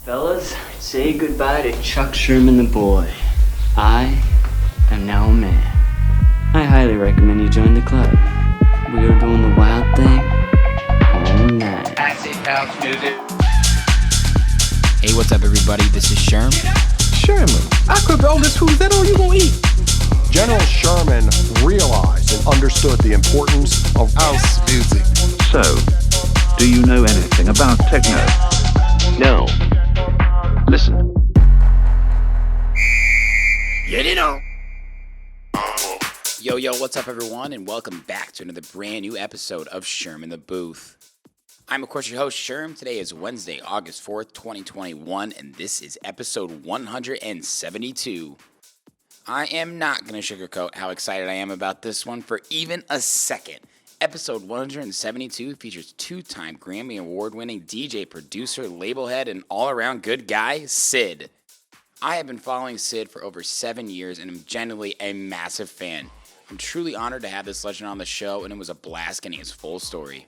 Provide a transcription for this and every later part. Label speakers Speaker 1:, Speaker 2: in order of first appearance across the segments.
Speaker 1: Fellas, say goodbye to Chuck Sherman the boy. I am now a man. I highly recommend you join the club. We are doing the wild thing all night.
Speaker 2: Acid house music.
Speaker 3: Hey, what's up, everybody? This is Sherm.
Speaker 4: Sherman, I cook all this food. Is that all you gonna eat?
Speaker 5: General Sherman realized and understood the importance of house music.
Speaker 6: So, do you know anything about techno?
Speaker 7: No.
Speaker 6: Listen.
Speaker 3: Yo, what's up, everyone, and welcome back to another brand new episode of Sherm in the Booth. I'm, of course, your host, Sherm. Today is Wednesday, August 4th, 2021, and this is episode 172. I am not going to sugarcoat how excited I am about this one for even a second. Episode 172 features two-time Grammy Award-winning DJ, producer, label head, and all-around good guy, CID. I have been following CID for over 7 years and am genuinely a massive fan. I'm truly honored to have this legend on the show, and it was a blast getting his full story.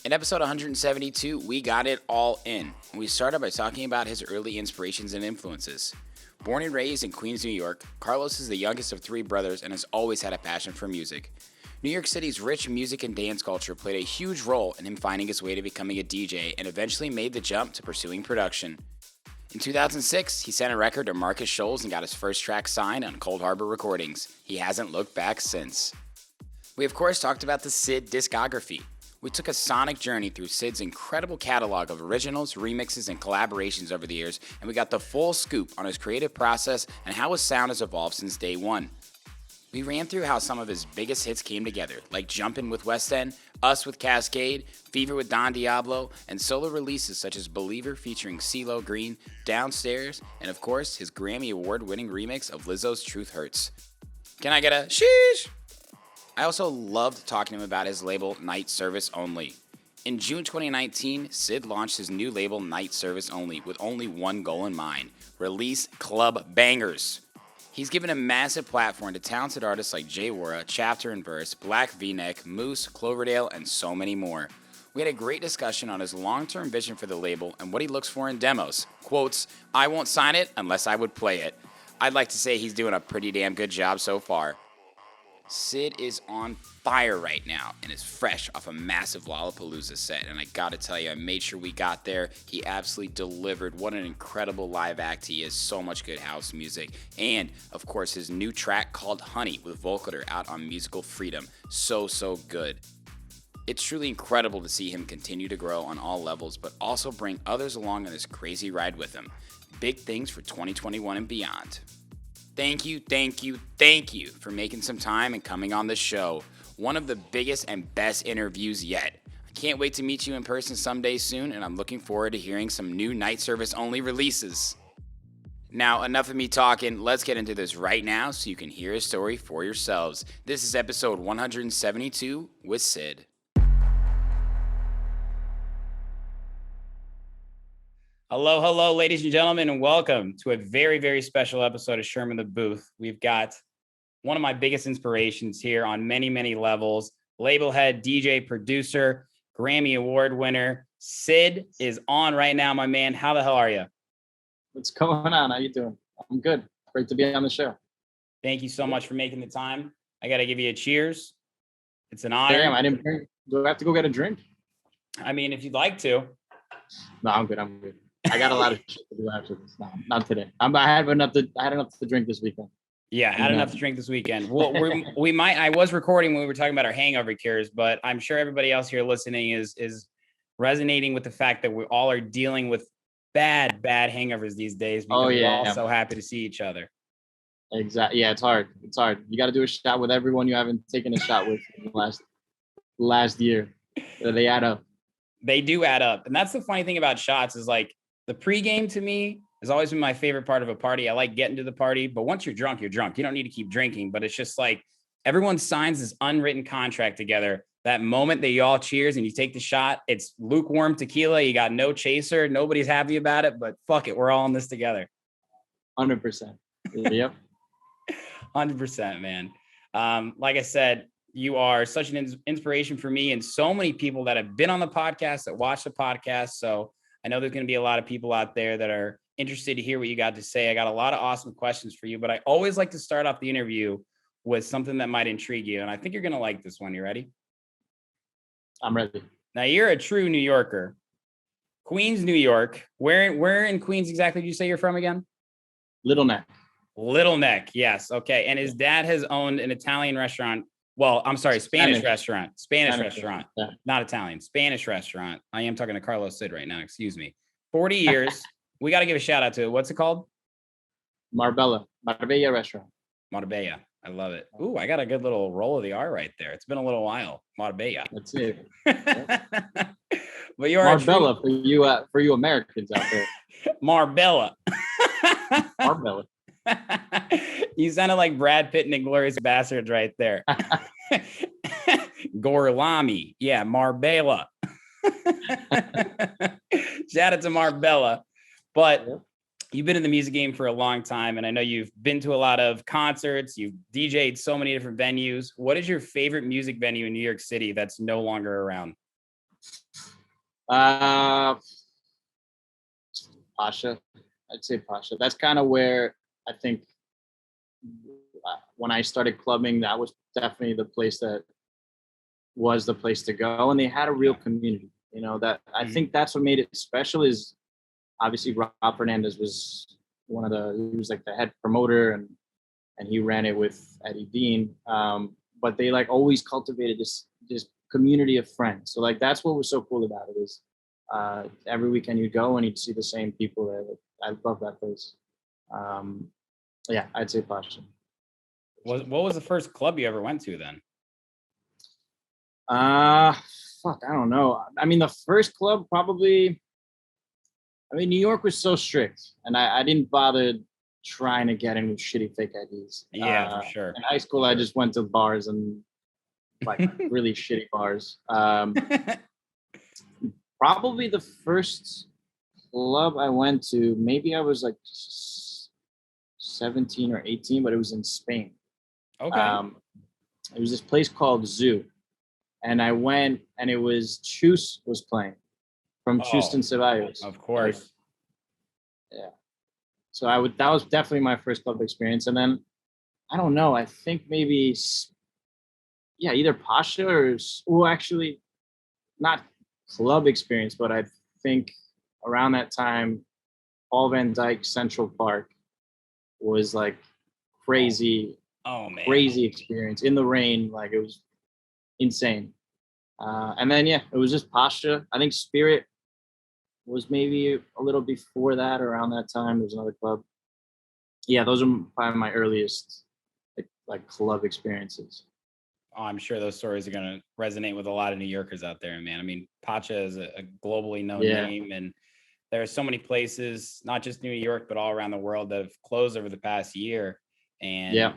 Speaker 3: In episode 172, we got it all in. We started by talking about his early inspirations and influences. Born and raised in Queens, New York, Carlos is the youngest of three brothers and has always had a passion for music. New York City's rich music and dance culture played a huge role in him finding his way to becoming a DJ and eventually made the jump to pursuing production. In 2006, he sent a record to Markus Schulz and got his first track signed on Cold Harbor Recordings. He hasn't looked back since. We, of course, talked about the CID Discography. We took a sonic journey through CID's incredible catalog of originals, remixes, and collaborations over the years, and we got the full scoop on his creative process and how his sound has evolved since day one. We ran through how some of his biggest hits came together, like Jumpin with Westend, Us with Kaskade, Fever with Don Diablo, and solo releases such as Believer featuring Cee Lo Green, Downstairs, and of course, his Grammy Award-winning remix of Lizzo's Truth Hurts. Can I get a sheesh? I also loved talking to him about his label, Night Service Only. In June 2019, CID launched his new label, Night Service Only, with only one goal in mind: release club bangers. He's given a massive platform to talented artists like Jay Wara, Chapter and Verse, Black V-Neck, Moose, Cloverdale, and so many more. We had a great discussion on his long-term vision for the label and what he looks for in demos. Quotes, "I won't sign it unless I would play it." I'd like to say he's doing a pretty damn good job so far. CID is on fire right now and is fresh off a massive Lollapalooza set, and I gotta tell you, I made sure we got there. He absolutely delivered. What an incredible live act he is. So much good house music. And, of course, his new track called Honey with Volcator out on Musical Freedom. So good. It's truly incredible to see him continue to grow on all levels, but also bring others along on this crazy ride with him. Big things for 2021 and beyond. Thank you for making some time and coming on the show. One of the biggest and best interviews yet. I can't wait to meet you in person someday soon, and I'm looking forward to hearing some new Night Service Only releases. Now, enough of me talking. Let's get into this right now so you can hear his story for yourselves. This is episode 172 with CID. Hello, ladies and gentlemen, and welcome to a very, very special episode of Sherm in the Booth. We've got one of my biggest inspirations here on many, many levels. Label head, DJ, producer, Grammy Award winner. CID is on right now, my man. How the hell are you?
Speaker 8: What's going on? How you doing? I'm good. Great to be on the show.
Speaker 3: Thank you so much for making the time. I got to give you a cheers. It's an honor.
Speaker 8: Damn, I didn't bring. Do I have to go get a drink?
Speaker 3: I mean, if you'd like to.
Speaker 8: No, I'm good. I got a lot of shit to do after this. No, not today. I had enough to drink this weekend.
Speaker 3: Yeah, I had enough to drink this weekend. Well, I was recording when we were talking about our hangover cures, but I'm sure everybody else here listening is resonating with the fact that we all are dealing with bad hangovers these days because we're all so happy to see each other.
Speaker 8: Exactly. Yeah, it's hard. You got to do a shot with everyone you haven't taken a shot with in the last year. They add up.
Speaker 3: They do add up. And that's the funny thing about shots is like, the pregame to me has always been my favorite part of a party. I like getting to the party, but once you're drunk, you're drunk. You don't need to keep drinking, but it's just like everyone signs this unwritten contract together. That moment that you all cheers and you take the shot, it's lukewarm tequila. You got no chaser. Nobody's happy about it, but fuck it. We're all in this together.
Speaker 8: 100%. Yep.
Speaker 3: 100%, man. Like I said, you are such an inspiration for me and so many people that have been on the podcast, that watch the podcast. So I know there's going to be a lot of people out there that are interested to hear what you got to say. I got a lot of awesome questions for you, but I always like to start off the interview with something that might intrigue you. And I think you're going to like this one. You ready?
Speaker 8: I'm ready.
Speaker 3: Now, you're a true New Yorker. Queens, New York. Where in Queens exactly did you say you're from again?
Speaker 8: Little Neck.
Speaker 3: Little Neck, yes. Okay. And his dad has owned an Italian restaurant. Well, I'm sorry, Spanish restaurant. Spanish restaurant.
Speaker 8: Yeah.
Speaker 3: Not Italian. Spanish restaurant. I am talking to Carlos Sid right now. Excuse me. 40 years. We got to give a shout out to it. What's it called?
Speaker 8: Marbella restaurant.
Speaker 3: Marbella. I love it. Ooh, I got a good little roll of the R right there. It's been a little while. Marbella.
Speaker 8: That's it.
Speaker 3: But you're
Speaker 8: Marbella for you Americans out there.
Speaker 3: Marbella.
Speaker 8: Marbella.
Speaker 3: You sounded like Brad Pitt and Inglourious Bastards right there. Gorlami. Yeah, Marbella. Shout out to Marbella. But you've been in the music game for a long time, and I know you've been to a lot of concerts. You've DJ'd so many different venues. What is your favorite music venue in New York City that's no longer around?
Speaker 8: Pasha. I'd say Pasha. That's kind of where I think when I started clubbing, that was definitely the place that was the place to go. And they had a real community, you know, that I think that's what made it special is obviously Rob Fernandez was he was like the head promoter and he ran it with Eddie Dean. But they like always cultivated this community of friends. So like, that's what was so cool about it is every weekend you'd go and you'd see the same people there. I love that place. Yeah, I'd say Pasha.
Speaker 3: What was the first club you ever went to then?
Speaker 8: I don't know. I mean, the first club probably, New York was so strict and I didn't bother trying to get in with shitty fake IDs.
Speaker 3: Yeah, for sure.
Speaker 8: In high school, I just went to bars and like really shitty bars. Probably the first club I went to, maybe I was like 17 or 18, but it was in Spain.
Speaker 3: Okay.
Speaker 8: It was this place called Zoo. And I went and it was Chus was playing from Chus and Ceballos.
Speaker 3: Of course.
Speaker 8: Yeah. So that was definitely my first club experience. And then, I don't know, I think maybe, either Pasha or actually not club experience, but I think around that time, Paul Van Dyke Central Park was like crazy.
Speaker 3: Oh man.
Speaker 8: Crazy experience in the rain. Like it was insane. And then, it was just Pasha. I think Spirit was maybe a little before that, around that time. There's another club. Yeah, those are probably my earliest like club experiences.
Speaker 3: Oh, I'm sure those stories are going to resonate with a lot of New Yorkers out there, man. I mean, Pacha is a globally known name, and there are so many places, not just New York, but all around the world that have closed over the past year. And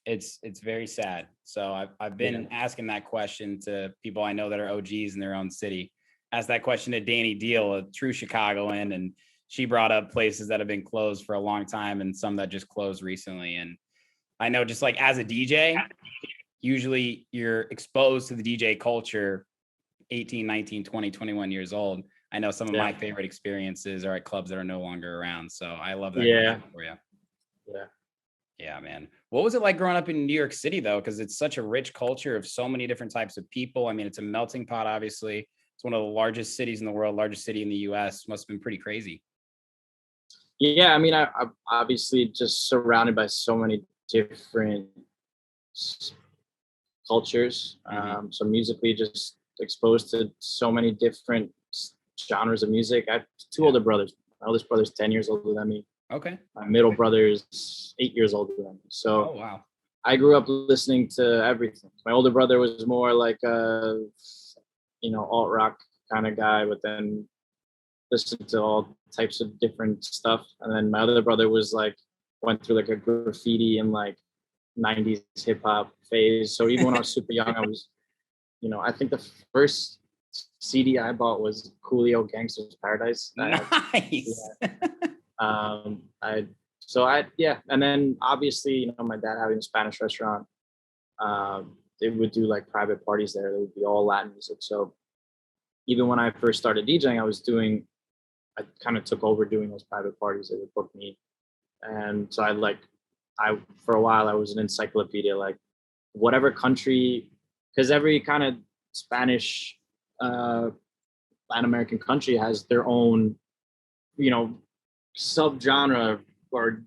Speaker 3: it's very sad. So I've been asking that question to people I know that are OGs in their own city. Asked that question to Danny Deal, a true Chicagoan, and she brought up places that have been closed for a long time and some that just closed recently. And I know just like as a DJ, usually you're exposed to the DJ culture 18, 19, 20, 21 years old. I know some of my favorite experiences are at clubs that are no longer around. So I love that question for you. Yeah, man. What was it like growing up in New York City, though? Because it's such a rich culture of so many different types of people. I mean, it's a melting pot, obviously. It's one of the largest cities in the world, largest city in the U.S. Must have been pretty crazy.
Speaker 8: Yeah, I mean, I'm obviously just surrounded by so many different cultures. So musically, just exposed to so many different genres of music. I have two older brothers. My oldest brother's 10 years older than me.
Speaker 3: Okay.
Speaker 8: My middle brother's 8 years older than me. So
Speaker 3: wow.
Speaker 8: I grew up listening to everything. My older brother was more like a, alt rock kind of guy, but then listened to all types of different stuff. And then my other brother went through like a graffiti and like 90s hip hop phase. So even when I was super young, I was, I think the first CD I bought was Coolio Gangsta's Paradise.
Speaker 3: Nice.
Speaker 8: And then obviously, my dad having a Spanish restaurant, they would do like private parties there. They would be all Latin music. So even when I first started DJing, I was doing I kind of took over doing those private parties. They would book me, and so I for a while I was an encyclopedia, like whatever country, because every kind of Spanish, Latin American country has their own, subgenre or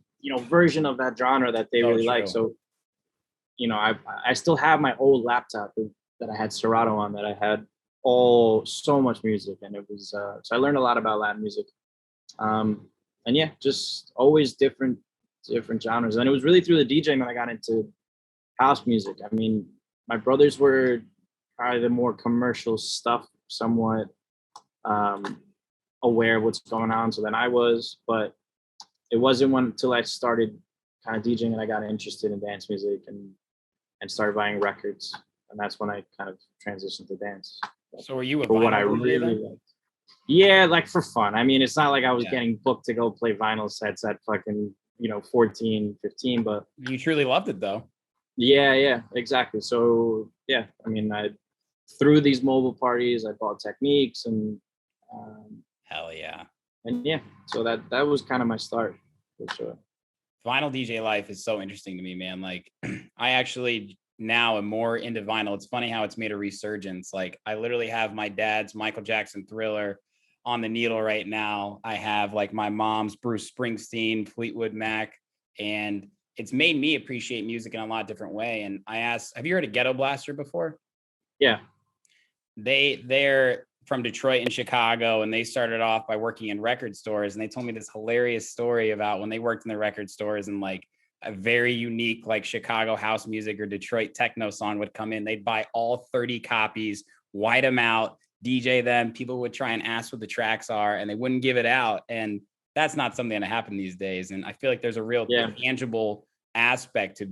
Speaker 8: version of that genre that they really like. So I still have my old laptop that I had Serato on, that I had so much music, and it was so I learned a lot about Latin music, and yeah, just always different genres. And it was really through the DJing that I got into house music. I mean, my brothers were probably the more commercial stuff, somewhat aware of what's going on, so then I was, but it wasn't until I started kind of DJing and I got interested in dance music and started buying records, and that's when I kind of transitioned to dance.
Speaker 3: So were you a
Speaker 8: for what I
Speaker 3: vinyl
Speaker 8: really
Speaker 3: then?
Speaker 8: liked? Yeah, like for fun. I mean, it's not like I was getting booked to go play vinyl sets at fucking 14, 15, but
Speaker 3: You truly loved it though.
Speaker 8: yeah, exactly. So yeah, I mean, through these mobile parties, I bought techniques and
Speaker 3: Hell yeah.
Speaker 8: and yeah, so that was kind of my start for sure.
Speaker 3: Vinyl DJ life is so interesting to me, man. Like I actually now am more into vinyl. It's funny how it's made a resurgence. Like I literally have my dad's Michael Jackson Thriller on the needle right now. I have like my mom's Bruce Springsteen, Fleetwood Mac, and it's made me appreciate music in a lot different way. And I asked, have you heard of Ghetto Blaster before?
Speaker 8: Yeah.
Speaker 3: They're from Detroit and Chicago, and they started off by working in record stores. And they told me this hilarious story about when they worked in the record stores and like a very unique like Chicago house music or Detroit techno song would come in. They'd buy all 30 copies, white them out, DJ them. People would try and ask what the tracks are, and they wouldn't give it out. And that's not something that happens these days. And I feel like there's a real tangible aspect to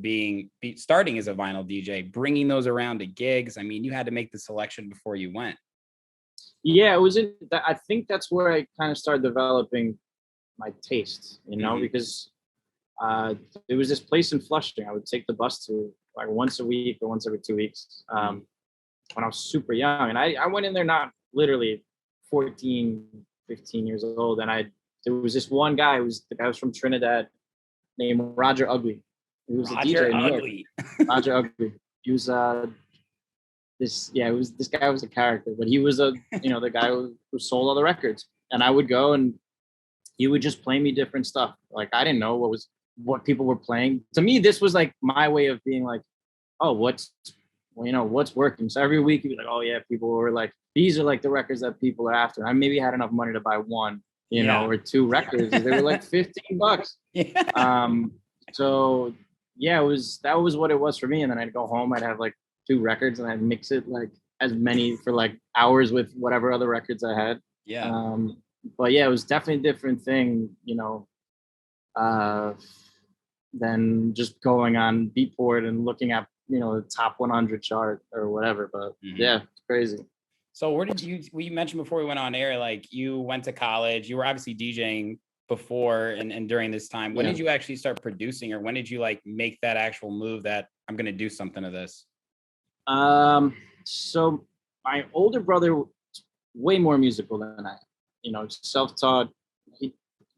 Speaker 3: starting as a vinyl DJ, bringing those around to gigs. I mean, you had to make the selection before you went.
Speaker 8: Yeah, I think that's where I kind of started developing my taste, because there was this place in Flushing I would take the bus to like once a week or once every 2 weeks when I was super young. And I went in there not literally 14, 15 years old. And there was this one guy the guy was from Trinidad named Roger Ugly. He was a DJ in New York. Roger Ugly. He was this guy was a character, but he was the guy who sold all the records. And I would go and he would just play me different stuff. Like I didn't know what people were playing. To me, this was like my way of being like, oh, what's working. So every week he'd be like, oh yeah, people were like, these are like the records that people are after. And I maybe had enough money to buy one, or two records. They were like $15. Yeah. So yeah, that was what it was for me. And then I'd go home, I'd have like 2 records and I'd mix it like as many for like hours with whatever other records I had.
Speaker 3: Yeah.
Speaker 8: But yeah, it was definitely a different thing, than just going on Beatport and looking at, the top 100 chart or whatever. But yeah, it's crazy.
Speaker 3: So where did you mentioned before we went on air, like you went to college, you were obviously DJing before and during this time. When did you actually start producing, or when did you like make that actual move that I'm going to do something to this?
Speaker 8: So my older brother was way more musical than I, self-taught.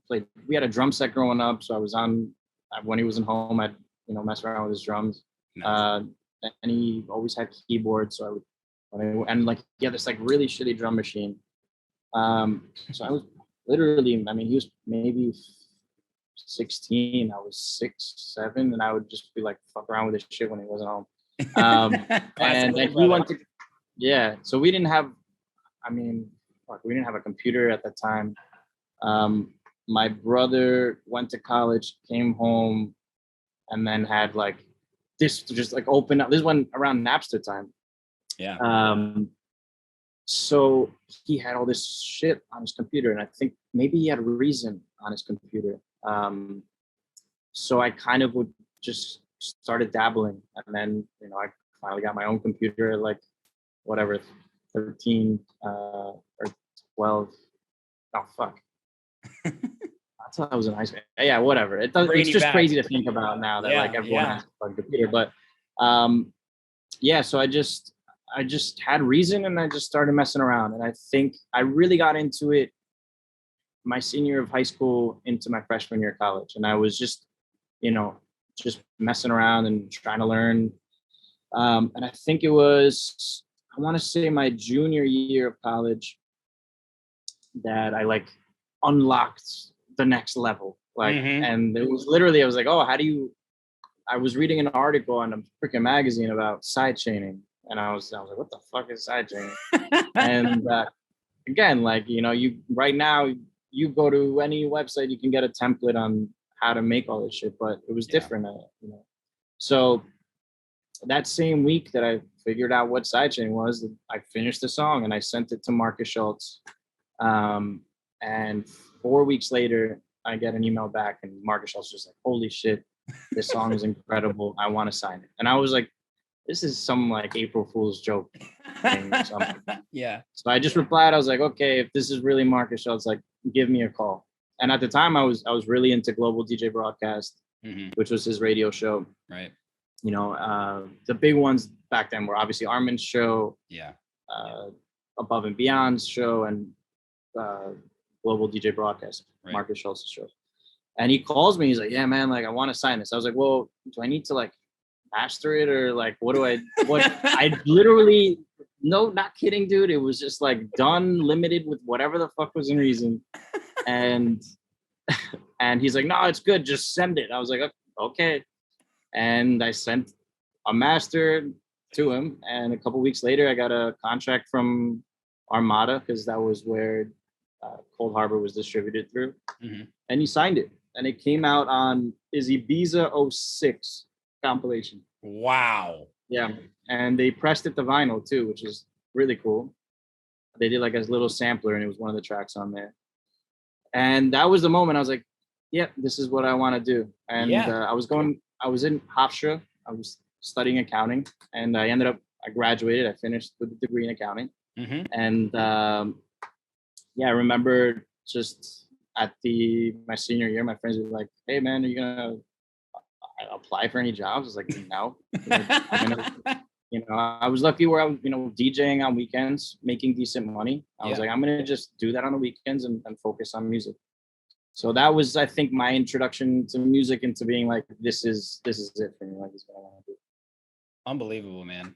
Speaker 8: We had a drum set growing up. So I was when he wasn't home, I'd, mess around with his drums. Nice. And he always had keyboards. So he had this like really shitty drum machine. So I was literally, he was maybe 16. I was 6, 7, and I would just be like fuck around with his shit when he wasn't home. And he went to, so we didn't have, we didn't have a computer at that time. My brother went to college, came home, and then had like this just like open up. This one around Napster time. Yeah. So he had all this shit on his computer, and I think maybe he had Reason on his computer. So I kind of would just started dabbling, and then I finally got my own computer at like 13 or 12. Oh fuck. I thought I was a nice man. Yeah, whatever. It's just crazy to think about now that like everyone has a computer. But so I just had Reason, and I just started messing around. And I think I really got into it my senior year of high school into my freshman year of college. And I was just, just messing around and trying to learn. And I think it was, I want to say my junior year of college that I like unlocked the next level. Like, and it was literally, I was like, oh, I was reading an article on a freaking magazine about side chaining. And I was like, what the fuck is side chaining? And again, like, you right now, you go to any website, you can get a template on how to make all this shit, but it was different, So that same week that I figured out what sidechain was, I finished the song and I sent it to Markus Schulz. And 4 weeks later, I get an email back and Markus Schulz was like, holy shit, this song is incredible. I want to sign it. And I was like, this is some like April Fool's joke thing or something.
Speaker 3: Yeah.
Speaker 8: So I just replied, I was like, okay, if this is really Markus Schulz, like, give me a call. And at the time I was really into Global DJ Broadcast, which was his radio show.
Speaker 3: Right.
Speaker 8: The big ones back then were obviously Armin's show, Above and Beyond's show, and Global DJ Broadcast, Markus Schulz's show. And he calls me, he's like, yeah, man, like, I want to sign this. I was like, well, do I need to like master it, or like, what I literally, no, not kidding, dude. It was just like done, limited with whatever the fuck was in reason. And he's like, no, it's good, just send it. I was like, okay. And I sent a master to him. And a couple weeks later, I got a contract from Armada, because that was where Cold Harbor was distributed through. And he signed it. And it came out on his Ibiza 06 compilation.
Speaker 3: Wow.
Speaker 8: Yeah. And they pressed it to vinyl too, which is really cool. They did like a little sampler, and it was one of the tracks on there. And that was the moment I was like, yeah, this is what I want to do. And I was in Hofstra. I was studying accounting, and I graduated. I finished with a degree in accounting. And I remember just at my senior year, my friends were like, hey man, are you gonna apply for any jobs? I was like, no. I was lucky where I was, DJing on weekends, making decent money. I was like, I'm gonna just do that on the weekends and focus on music. So that was, I think, my introduction to music, and to being like, this is it for me. Like, this is what I want to do.
Speaker 3: Unbelievable, man.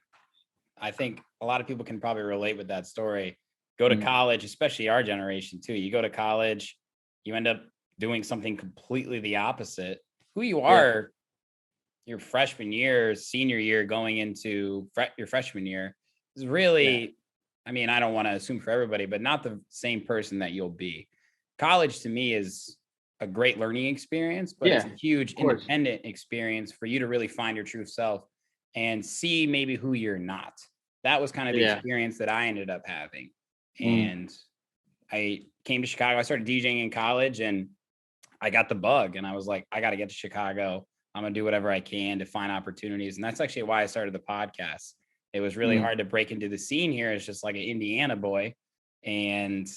Speaker 3: I think a lot of people can probably relate with that story. Go to college, especially our generation too. You go to college, you end up doing something completely the opposite. Who you are your freshman year, senior year, going into your freshman year is really, I mean, I don't want to assume for everybody, but not the same person that you'll be. College to me is a great learning experience, but it's a huge independent experience for you to really find your true self and see maybe who you're not. That was kind of the experience that I ended up having. And I came to Chicago. I started DJing in college, and I got the bug, and I was like, I got to get to Chicago. I'm going to do whatever I can to find opportunities. And that's actually why I started the podcast. It was really hard to break into the scene here as just like an Indiana boy. And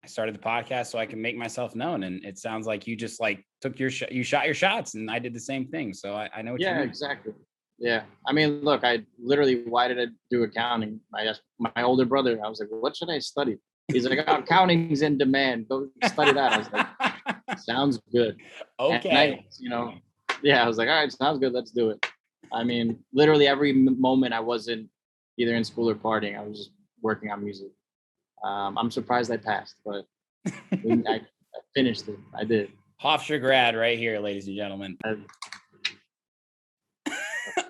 Speaker 3: I started the podcast so I can make myself known. And it sounds like you just like took you shot your shots, and I did the same thing. So I know what you mean. Yeah,
Speaker 8: exactly. Yeah. I mean, look, why did I do accounting? I asked my older brother, I was like, what should I study? He's like, accounting's in demand. Go study that. I was like, sounds good.
Speaker 3: Okay.
Speaker 8: And I was like, all right, sounds good. Let's do it. I mean, literally every moment I wasn't either in school or partying, I was just working on music. I'm surprised I passed, but I finished it. I did.
Speaker 3: Hofstra grad right here, ladies and gentlemen.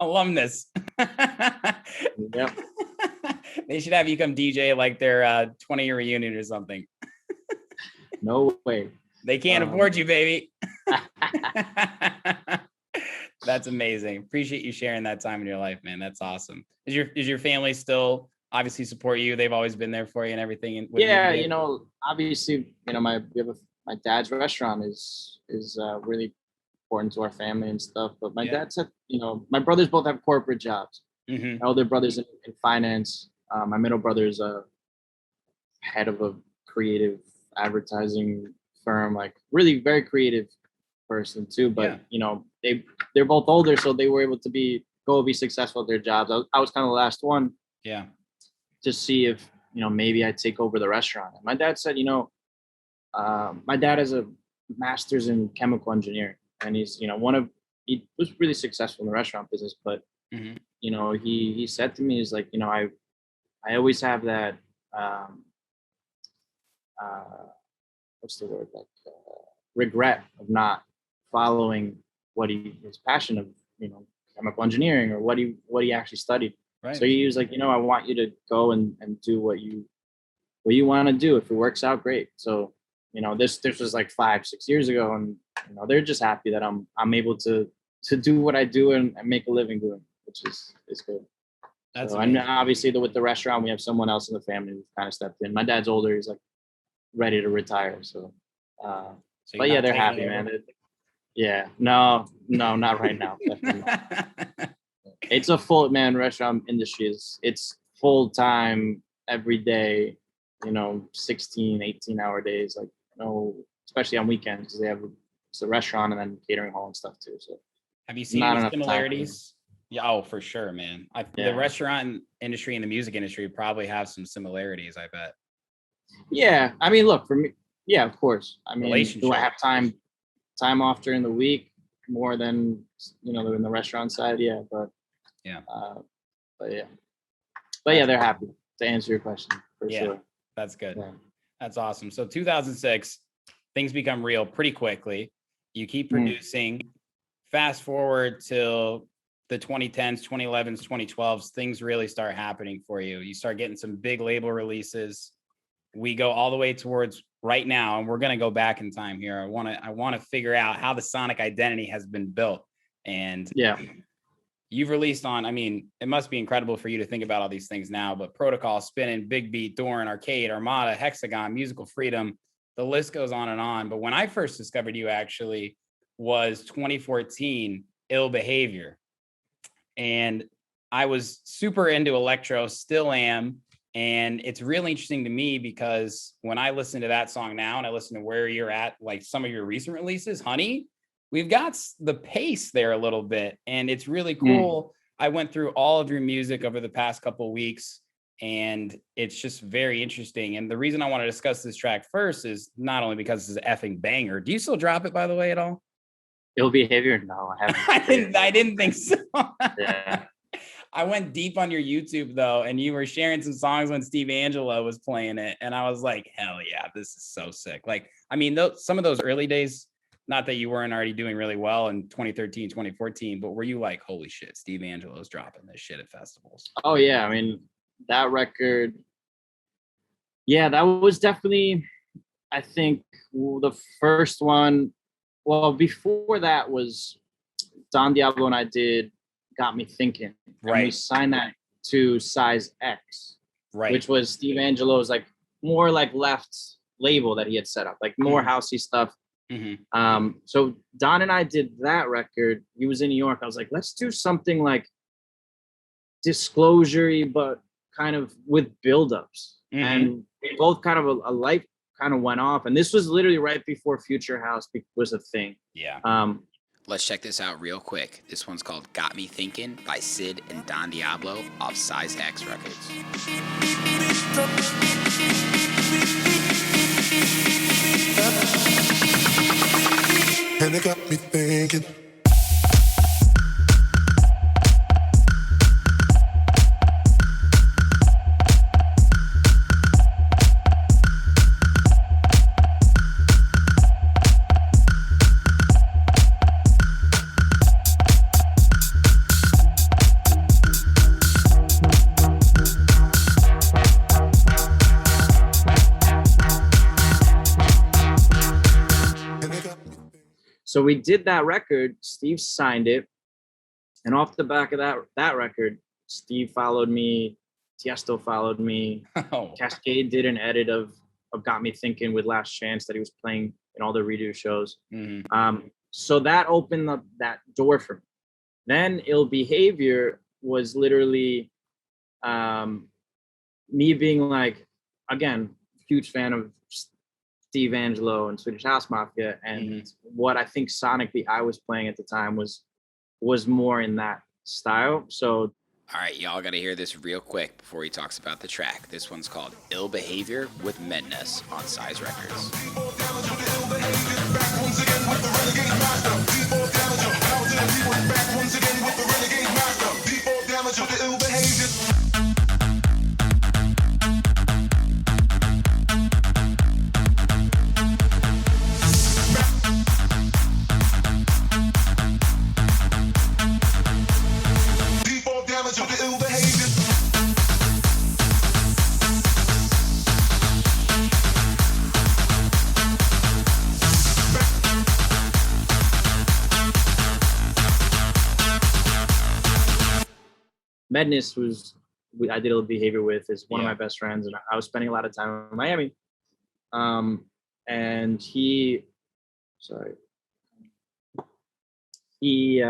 Speaker 3: Alumnus.
Speaker 8: Yep.
Speaker 3: They should have you come DJ like their 20-year reunion or something.
Speaker 8: No way.
Speaker 3: They can't afford you, baby. That's amazing. Appreciate you sharing that time in your life, man. That's awesome. Is your family still obviously support you? They've always been there for you and everything.
Speaker 8: Obviously, my dad's restaurant is really important to our family and stuff. But my dad said, my brothers both have corporate jobs. My older brother's in finance. My middle brother's a head of a creative advertising firm, like really very creative person too. But they're both older, so they were able to be successful at their jobs. I was kind of the last one. Yeah. To see if maybe I'd take over the restaurant. And my dad said, my dad is a master's in chemical engineering, and he's, he was really successful in the restaurant business, but he said to me, he's like, I always have that what's the word, like regret of not following what he was passionate of, chemical engineering, or what he actually studied.
Speaker 3: Right.
Speaker 8: So he was like, I want you to go and do what you want to do. If it works out, great. So this was like 5-6 years ago, and they're just happy that I'm able to do what I do and make a living doing, which is good.
Speaker 3: That's
Speaker 8: so, and obviously with the restaurant, we have someone else in the family who kind of stepped in. My dad's older; he's like ready to retire. So, but yeah, they're happy, man. No, not right now. Definitely not. It's a full restaurant industry. It's full time every day. 16, 18-hour days. Like especially on weekends, because they have it's a restaurant and then catering hall and stuff too. So,
Speaker 3: have you seen any similarities? Yeah, oh, for sure, man. The restaurant industry and the music industry probably have some similarities, I bet.
Speaker 8: Yeah, I mean, look, for me, yeah, of course. I mean, do I have time off during the week more than in the restaurant side? Yeah, but yeah, they're happy, to answer your question, for sure.
Speaker 3: That's good.
Speaker 8: Yeah.
Speaker 3: That's awesome. So 2006, things become real pretty quickly. You keep producing. Fast forward till the 2010s, 2011s, 2012s, things really start happening for you. You start getting some big label releases. We go all the way towards right now, and we're going to go back in time here. I want to figure out how the sonic identity has been built. And you've released on, I mean, it must be incredible for you to think about all these things now, but Protocol, Spinnin', Big Beat, Doran, Arcade, Armada, Hexagon, Musical Freedom, the list goes on and on. But when I first discovered you actually was 2014, Ill Behavior. And I was super into electro, still am. And it's really interesting to me because when I listen to that song now and I listen to where you're at, like some of your recent releases, Honey, we've got the pace there a little bit. And it's really cool. I went through all of your music over the past couple of weeks, and it's just very interesting. And the reason I want to discuss this track first is not only because it's an effing banger. Do you still drop it, by the way, at all?
Speaker 8: Ill Behavior? No, I haven't.
Speaker 3: I didn't think so.
Speaker 8: Yeah.
Speaker 3: I went deep on your YouTube though, and you were sharing some songs when Steve Angelo was playing it, and I was like, hell yeah, this is so sick. Like, I mean, some of those early days, not that you weren't already doing really well in 2013, 2014, but were you like, holy shit, Steve Angelo's dropping this shit at festivals?
Speaker 8: Oh yeah, I mean, that record, that was definitely, I think, the first one. Well, before that was Don Diablo and I did Got Me Thinking.
Speaker 3: Right.
Speaker 8: And we signed that to Size X,
Speaker 3: right,
Speaker 8: which was Steve Angelo's like more like left label that he had set up, like more housey stuff. So Don and I did that record. He was in New York. I was like, let's do something like Disclosure-y, but kind of with buildups. And we both kind of a light kind of went off. And this was literally right before Future House was a thing.
Speaker 3: Yeah. Let's check this out real quick. This one's called Got Me Thinking by Sid and Don Diablo off Size X Records.
Speaker 2: And it got me thinking.
Speaker 8: So we did that record. Steve signed it, and off the back of that record, Steve followed me, Tiesto followed me. Kaskade did an edit of Got Me Thinking with Last Chance that he was playing in all the redo shows. So that opened up that door for me. Then Ill Behavior was literally me being like, again, huge fan of Steve Angelo and Swedish House Mafia, and what I think sonically I was playing at the time was more in that style. So
Speaker 3: All right, y'all got to hear this real quick before he talks about the track. This one's called Ill Behavior with Madness on Size Records.
Speaker 8: Madness I did Ill Behavior with, is one of my best friends, and I was spending a lot of time in Miami. And he we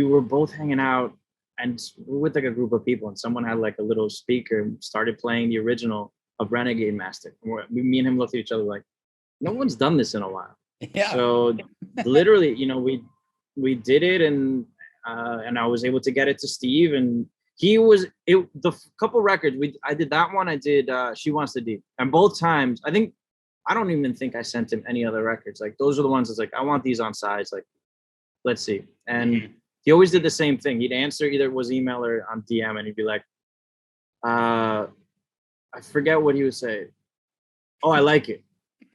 Speaker 8: were both hanging out, and we were with like a group of people, and someone had like a little speaker and started playing the original of Renegade Master. Me and him looked at each other like, no one's done this in a while. Yeah. So literally, we did it, and I was able to get it to Steve, and the couple records I did that one. I did She Wants to D, and both times I don't even think I sent him any other records. Like those are the ones that's like, I want these on sides. Like, let's see. And he always did the same thing. He'd answer, either it was email or on DM, and he'd be like, I forget what he would say. Oh, I like it.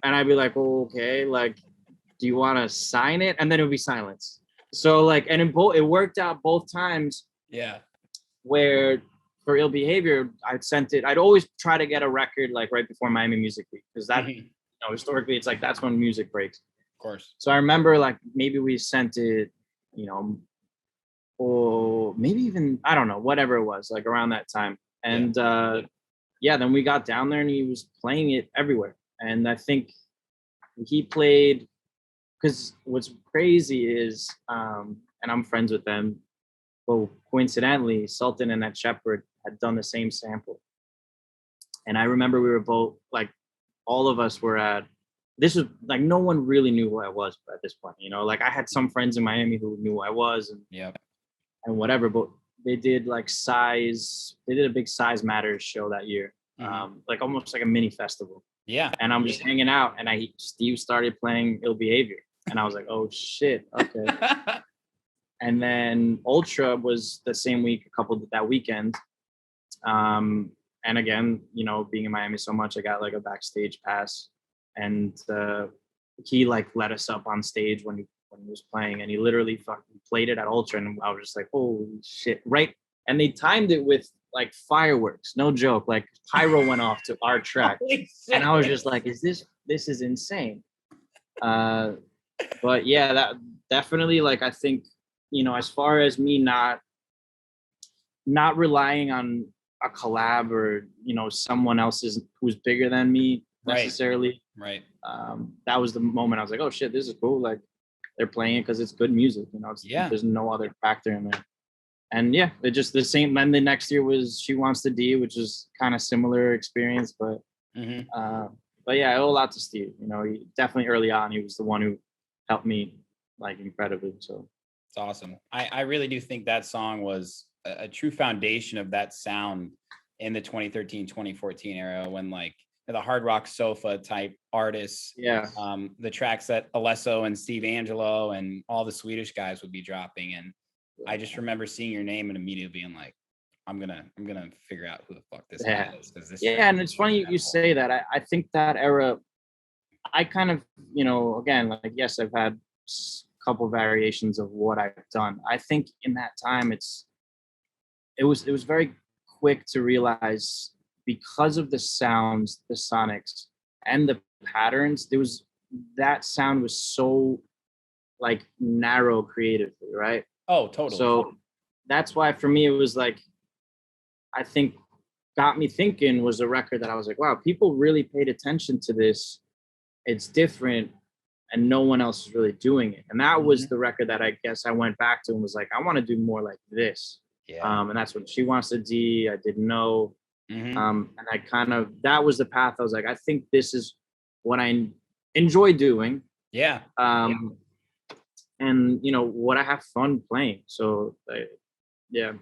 Speaker 8: And I'd be like, oh, okay. Like, do you want to sign it? And then it would be silence. So like, and it worked out both times. Yeah. Where for Ill Behavior, I'd always try to get a record like right before Miami Music Week, because that, historically, it's like that's when music breaks. Of course. So I remember like maybe we sent it, or maybe even, I don't know, whatever it was, like around that time. And then we got down there and he was playing it everywhere. And I think he played, because what's crazy is, and I'm friends with them, well, coincidentally, Sultan and Ed Shepherd had done the same sample. And I remember we were both, like, all of us were this was, like, no one really knew who I was at this point, Like, I had some friends in Miami who knew who I was and whatever, but they did, like, they did a big Size Matters show that year, like, almost like a mini festival. Yeah. And I'm just hanging out, and Steve started playing Ill Behavior. And I was like, oh, shit, okay. And then Ultra was the same week, that weekend. And again, being in Miami so much, I got like a backstage pass, and he like let us up on stage when he was playing, and he literally fucking played it at Ultra, and I was just like, holy shit, right? And they timed it with like fireworks, no joke, like pyro went off to our track, and I was just like, this is insane. But yeah, that definitely, like, I think, as far as me not relying on a collab or, someone else's who's bigger than me necessarily. Right. That was the moment I was like, oh shit, this is cool. Like, they're playing it because it's good music, there's no other factor in there. And yeah, it just the same. Then the next year was She Wants to D, which is kind of similar experience, but yeah, I owe a lot to Steve. He definitely early on, he was the one who helped me like incredibly. So
Speaker 3: it's awesome. I really do think that song was a true foundation of that sound in the 2013, 2014 era, when like the hard rock sofa type artists, the tracks that Alesso and Steve Angelo and all the Swedish guys would be dropping. And I just remember seeing your name and immediately being like, I'm gonna figure out who the fuck this guy is.
Speaker 8: And it's funny you say that. I think that era, I kind of, again, like, yes, I've had a couple variations of what I've done. I think in that time, it was very quick to realize, because of the sounds, the sonics, and the patterns, that sound was so like narrow creatively, right? Oh, totally. So that's why for me it was like, I think Got Me Thinking was a record that I was like, wow, people really paid attention to this. It's different, and no one else is really doing it. And that was the record that I guess I went back to and was like, I want to do more like this. Yeah. And that's when She Wants to D, I Didn't Know. And I that was the path. I was like, I think this is what I enjoy doing. Yeah. And what I have fun playing. So yeah.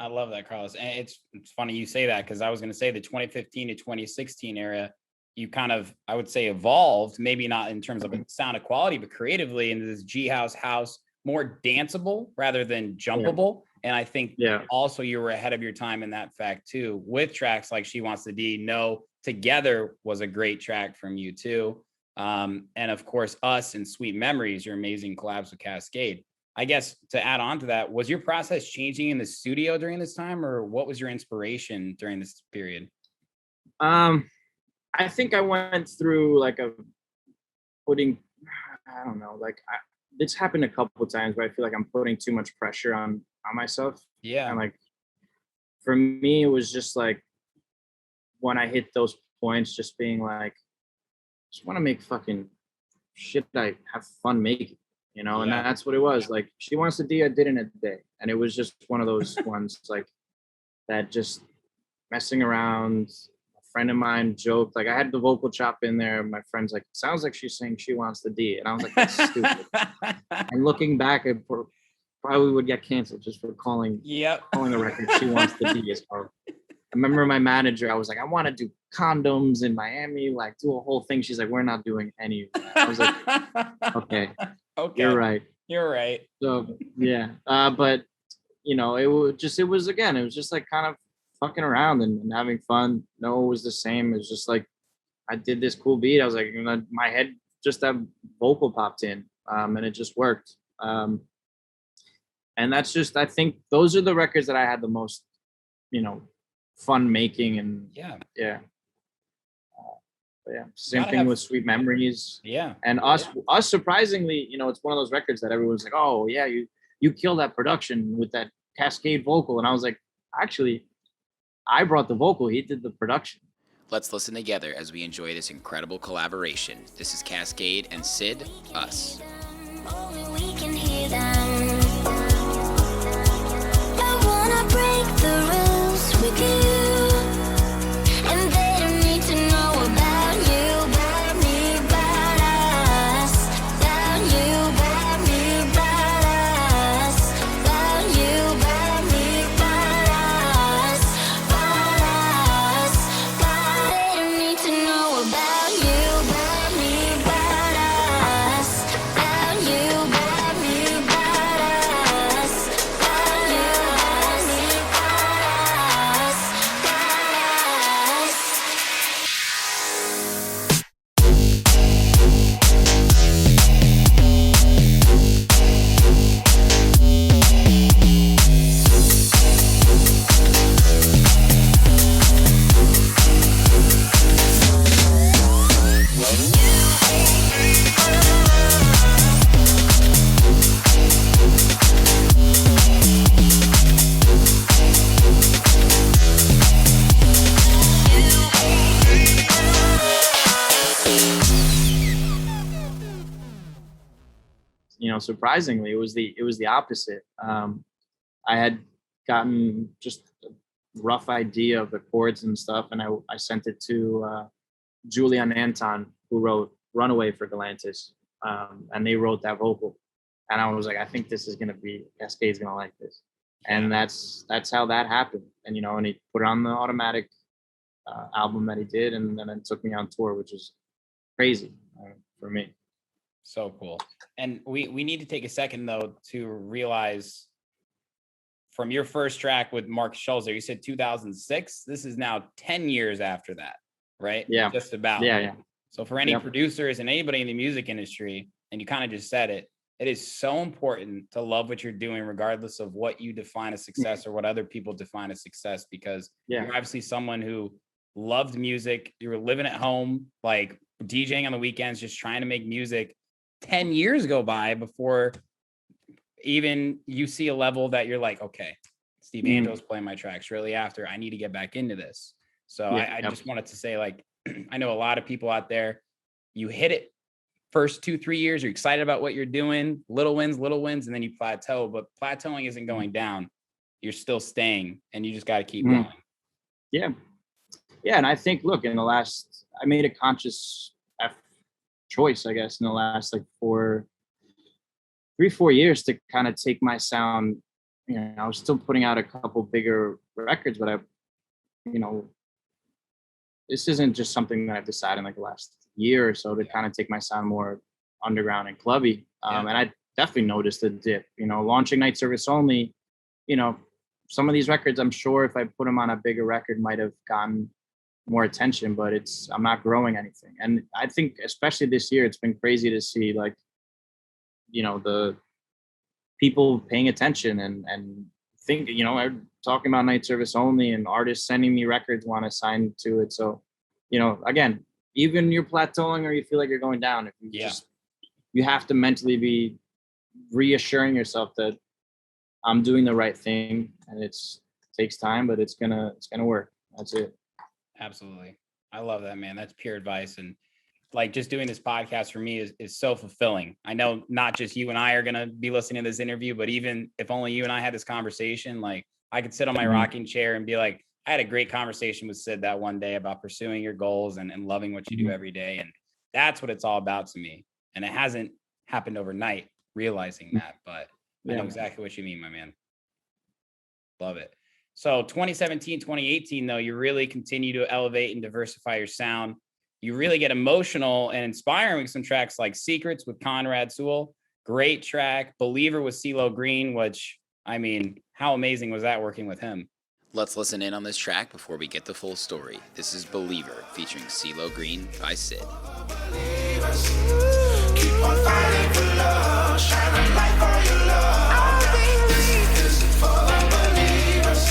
Speaker 3: I love that, Carlos. And it's funny you say that, because I was going to say the 2015 to 2016 era, you kind of, I would say, evolved, maybe not in terms of sound of quality, but creatively into this G house, more danceable rather than jumpable. And I think also you were ahead of your time in that fact too, with tracks like She Wants the D. No Together was a great track from you too. And of course, Us and Sweet Memories, your amazing collabs with Kaskade. I guess to add on to that, was your process changing in the studio during this time, or what was your inspiration during this period?
Speaker 8: I think I went through like I don't know, it's happened a couple of times where I feel like I'm putting too much pressure on myself.
Speaker 3: Yeah.
Speaker 8: And like, for me, it was just like, when I hit those points, just being like, just want to make fucking shit I have fun making, you know? And that's what it was. Like, She Wants the D, I did in a day. And it was just one of those ones like that, just messing around. A friend of mine joked, like, I had the vocal chop in there. My friend's like, sounds like she's saying She Wants the D. And I was like, that's stupid. And looking back, I probably would get canceled just for calling the record She Wants the D as horrible. I remember my manager, I was like, I want to do condoms in Miami, like do a whole thing. She's like, we're not doing any of that. I was like, okay, you're right. So yeah, but you know, it was just like kind of fucking around and having fun. No, it was the same. It was just like, I did this cool beat. I was like, you know, my head just that vocal popped in, and it just worked. And that's just, I think those are the records that I had the most, you know, fun making. And same thing with Sweet Memories. And us surprisingly, you know, it's one of those records that everyone's like, oh yeah, you killed that production with that Kaskade vocal. And I was like, actually, I brought the vocal, he did the production.
Speaker 3: Let's listen together as we enjoy this incredible collaboration. This is Kaskade and CID, Us.
Speaker 7: Only we can hear them. I wanna break the rules with you.
Speaker 8: Surprisingly, it was the opposite. I had gotten just a rough idea of the chords and stuff, and I sent it to Julia and Anton, who wrote Runaway for Galantis, and they wrote that vocal. And I was like, I think this is gonna be, Kaskade's gonna like this. And that's how that happened. And you know, and he put it on the Automatic album that he did, and then it took me on tour, which is crazy for me.
Speaker 3: So cool. And we need to take a second though to realize, from your first track with Markus Schulz there, you said 2006. This is now 10 years after that, right?
Speaker 8: Yeah.
Speaker 3: Just about.
Speaker 8: Yeah.
Speaker 3: So for any producers and anybody in the music industry, and you kind of just said it, it is so important to love what you're doing, regardless of what you define as success or what other people define as success, because you're obviously someone who loved music. You were living at home, like DJing on the weekends, just trying to make music. 10 years go by before even you see a level that you're like, okay, Steve Angel's playing my tracks. Really after, I need to get back into this. So I just wanted to say, like, I know a lot of people out there, you hit it first 2-3 years, you're excited about what you're doing, little wins, and then you plateau, but plateauing isn't going down. You're still staying, and you just got to keep going.
Speaker 8: Yeah. And I think, look, I made a conscious choice, I guess, in the last like 3-4 years to kind of take my sound, I was still putting out a couple bigger records, but this isn't just something that I've decided in like the last year or so to kind of take my sound more underground and clubby. And I definitely noticed a dip, launching Night Service Only, some of these records, I'm sure if I put them on a bigger record might have gotten more attention, but I'm not growing anything. And I think especially this year, it's been crazy to see like, the people paying attention and think, I'm talking about Night Service Only and artists sending me records want to sign to it. So, again, even you're plateauing or you feel like you're going down, if you have to mentally be reassuring yourself that I'm doing the right thing, and it takes time, but it's gonna work. That's it.
Speaker 3: Absolutely. I love that, man. That's pure advice. And like just doing this podcast for me is so fulfilling. I know not just you and I are going to be listening to this interview, but even if only you and I had this conversation, like I could sit on my rocking chair and be like, I had a great conversation with Sid that one day about pursuing your goals and loving what you do every day. And that's what it's all about to me. And it hasn't happened overnight, realizing that, but I know exactly what you mean, my man. Love it. So 2017, 2018, though, you really continue to elevate and diversify your sound. You really get emotional and inspiring with some tracks like Secrets with Conrad Sewell. Great track. Believer with Cee Lo Green, which, I mean, how amazing was that working with him?
Speaker 9: Let's listen in on this track before we get the full story. This is Believer featuring Cee Lo Green by Sid.
Speaker 2: Keep on fighting for love, shine a light for your love. This is for the believers.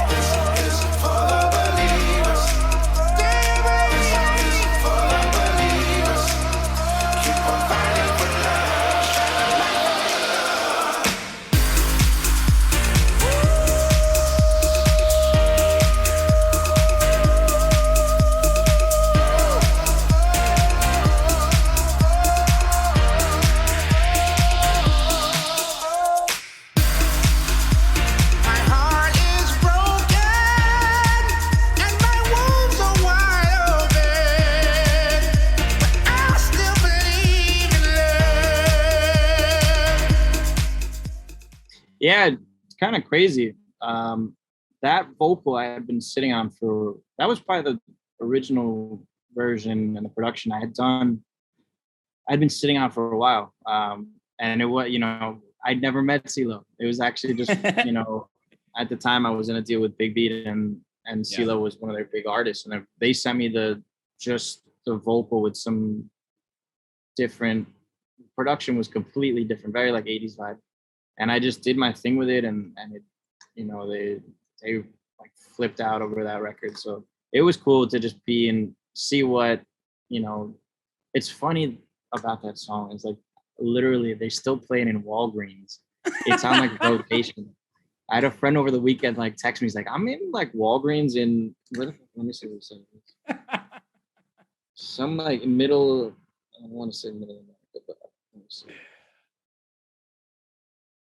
Speaker 2: This is for the believers. This is for the believers. Keep on fighting for love, shine a light for your love. My heart is broken and my wounds are wide open, but I still believe in love.
Speaker 8: Yeah, it's kind of crazy. That vocal I had been sitting on that was probably the original version and the production I had done. I'd been sitting on for a while. And it was, I'd never met Cee Lo. It was actually just, at the time I was in a deal with Big Beat and Cee Lo was one of their big artists. And they sent me the vocal with some different production, was completely different, very like 80s vibe. And I just did my thing with it, and it, they like flipped out over that record. So it was cool to just be and see what, it's funny about that song. It's like literally they still play it in Walgreens. It's on like rotation. I had a friend over the weekend like text me. He's like, I'm in like Walgreens in let me see what it says. Some like middle. I don't want to say middle America, but let me see.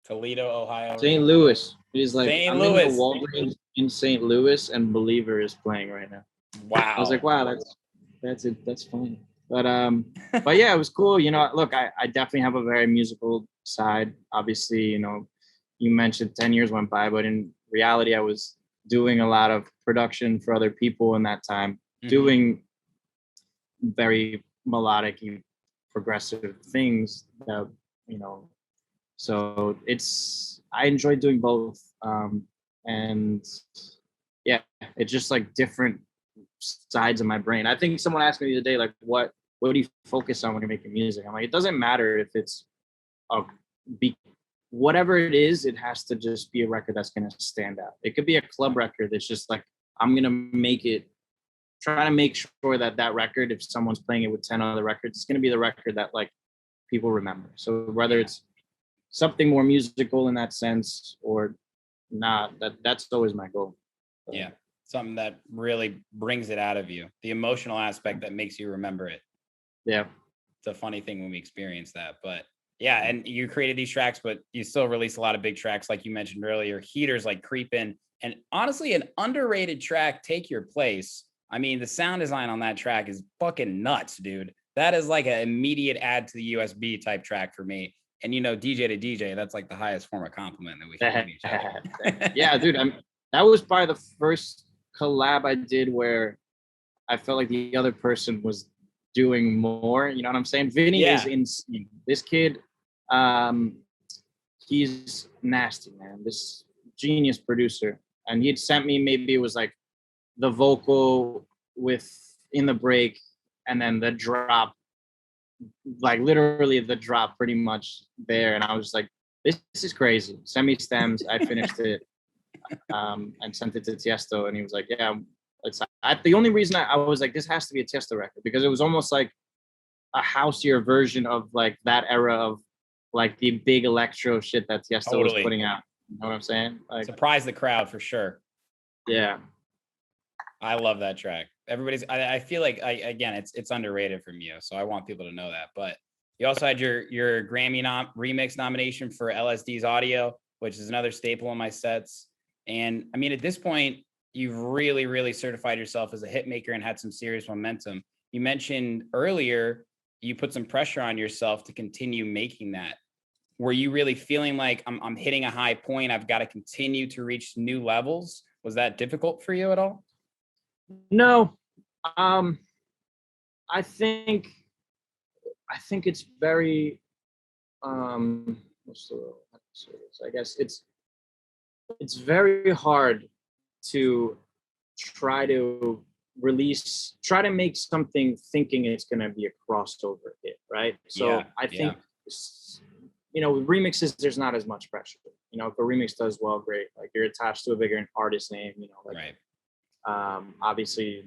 Speaker 3: Toledo, Ohio.
Speaker 8: St. Louis. He's like,
Speaker 3: St.
Speaker 8: I'm
Speaker 3: Louis.
Speaker 8: in the Walgreens in St. Louis, and Believer is playing right now.
Speaker 3: Wow.
Speaker 8: I was like, wow, that's it. That's funny. But yeah, it was cool. Look, I definitely have a very musical side. Obviously, you mentioned 10 years went by, but in reality, I was doing a lot of production for other people in that time, doing very melodic, progressive things that, so I enjoy doing both. And yeah, it's just like different sides of my brain. I think someone asked me the other day, like, what do you focus on when you're making music? I'm like, it doesn't matter if it's whatever it is, it has to just be a record that's going to stand out. It could be a club record that's just like, I'm going to try to make sure that record, if someone's playing it with 10 other records, it's going to be the record that like people remember. So whether it's something more musical in that sense or not, that's always my goal.
Speaker 3: Yeah. Something that really brings it out of you, the emotional aspect that makes you remember it.
Speaker 8: Yeah.
Speaker 3: It's a funny thing when we experience that, but yeah. And you created these tracks, but you still release a lot of big tracks. Like you mentioned earlier, heaters like Creepin', and honestly, an underrated track, Take Your Place. I mean, the sound design on that track is fucking nuts, dude. That is like an immediate add to the USB type track for me. And DJ to DJ, that's like the highest form of compliment that we can give each other.
Speaker 8: Yeah, dude. That was probably the first collab I did where I felt like the other person was doing more. You know what I'm saying? Vinny is insane. This kid, he's nasty, man. This genius producer. And he'd sent me, maybe it was like the vocal in the break and then the drop, like literally the drop pretty much there. And I was like, this is crazy. Send me stems. I finished it and sent it to Tiesto. And he was like, yeah, the only reason I was like, this has to be a Tiesto record, because it was almost like a houseier version of like that era of like the big electro shit that Tiesto was putting out. You know what I'm saying? Like,
Speaker 3: surprise the crowd for sure.
Speaker 8: Yeah.
Speaker 3: I love that track. I feel like again, it's underrated from you. So I want people to know that. But you also had your Grammy remix nomination for LSD's Audio, which is another staple in my sets. And I mean, at this point, you've really, really certified yourself as a hit maker and had some serious momentum. You mentioned earlier, you put some pressure on yourself to continue making that. Were you really feeling like I'm hitting a high point, I've got to continue to reach new levels? Was that difficult for you at all?
Speaker 8: No. I think it's very what's the word? I guess it's very hard to try to make something thinking it's going to be a crossover hit, right? So I think with remixes, there's not as much pressure. If a remix does well, great. Like, you're attached to a bigger artist name. Obviously,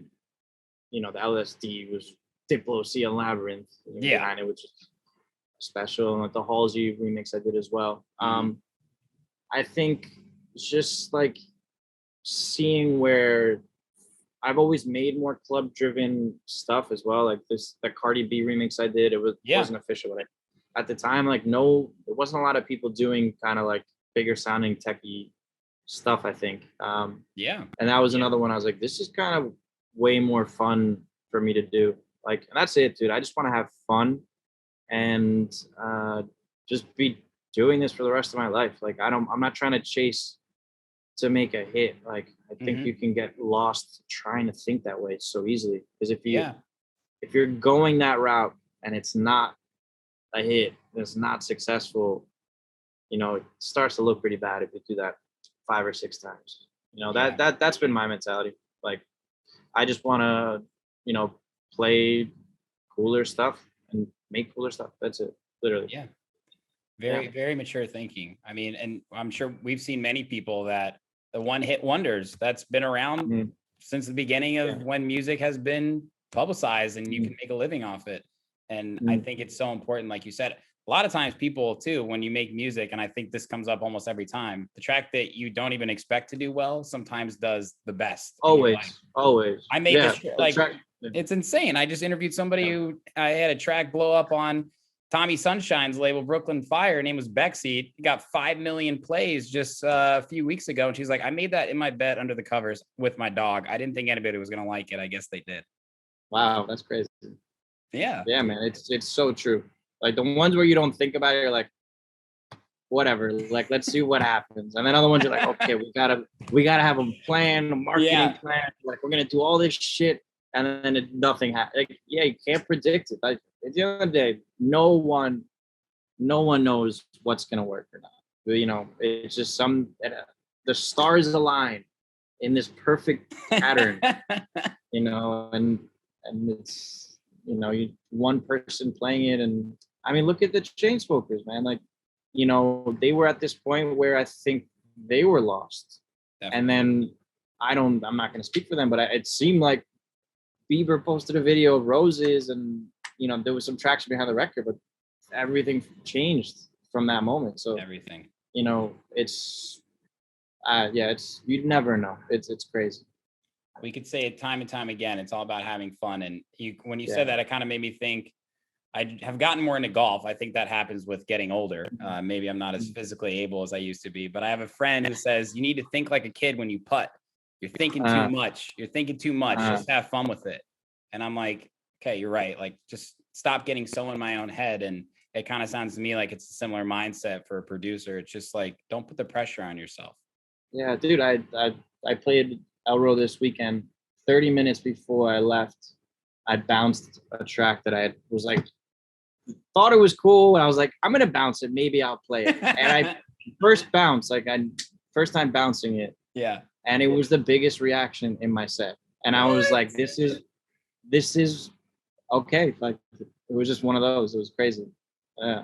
Speaker 8: the LSD was Diplo, C and Labyrinth. Behind it, which is special, and like the Halsey remix I did as well. I think it's just like seeing where I've always made more club-driven stuff as well. Like the Cardi B remix I did, wasn't official, but at the time, like, there wasn't a lot of people doing kind of like bigger sounding techie stuff, I think. And that was another one I was like, this is kind of way more fun for me to do. Like, and that's it, dude. I just want to have fun and just be doing this for the rest of my life. Like, I'm not trying to chase to make a hit. Like, I think you can get lost trying to think that way so easily. Because if you're going that route and it's not a hit, it's not successful, it starts to look pretty bad if you do that 5 or 6 times. That's been my mentality. Like, I just want to, play cooler stuff and make cooler stuff. That's it, literally.
Speaker 3: Yeah. Very mature thinking. I mean, and I'm sure we've seen many people that the one hit wonders that's been around since the beginning of when music has been publicized and you can make a living off it. And I think it's so important, like you said, a lot of times people too, when you make music, and I think this comes up almost every time, the track that you don't even expect to do well sometimes does the best.
Speaker 8: Always.
Speaker 3: I made this it's insane. I just interviewed somebody who I had a track blow up on Tommy Sunshine's label, Brooklyn Fire. Her name was Bexy. It got 5 million plays just a few weeks ago. And she's like, I made that in my bed under the covers with my dog. I didn't think anybody was going to like it. I guess they did.
Speaker 8: Wow, that's crazy.
Speaker 3: Yeah.
Speaker 8: Yeah, man. It's so true. Like, the ones where you don't think about it, you're like, whatever. Like, let's see what happens. And then other ones you're like, okay, we gotta have a plan, a marketing plan. Like, we're gonna do all this shit, and then nothing happens. Like, you can't predict it. Like, at the end of the day, no one knows what's gonna work or not. It's just the stars align in this perfect pattern. And it's one person playing it, and I mean, look at the Chainsmokers, man. Like, they were at this point where I think they were lost. Definitely. And then I'm not going to speak for them, but it seemed like Bieber posted a video of Roses, and there was some traction behind the record, but everything changed from that moment. So
Speaker 3: everything,
Speaker 8: it's you never know. It's crazy.
Speaker 3: We could say it time and time again. It's all about having fun. And when you said that, it kind of made me think. I have gotten more into golf. I think that happens with getting older. Maybe I'm not as physically able as I used to be, but I have a friend who says you need to think like a kid when you putt. You're thinking too much. Just have fun with it. And I'm like, okay, you're right. Like, just stop getting so in my own head. And it kind of sounds to me like it's a similar mindset for a producer. It's just like, don't put the pressure on yourself.
Speaker 8: Yeah, dude, I played Elro this weekend. 30 minutes before I left, I bounced a track that I was like, thought it was cool. And I was like, I'm going to bounce it. Maybe I'll play it. And I first time bouncing it.
Speaker 3: Yeah.
Speaker 8: And it was the biggest reaction in my set. And I was like, this is okay. Like, it was just one of those. It was crazy. Yeah.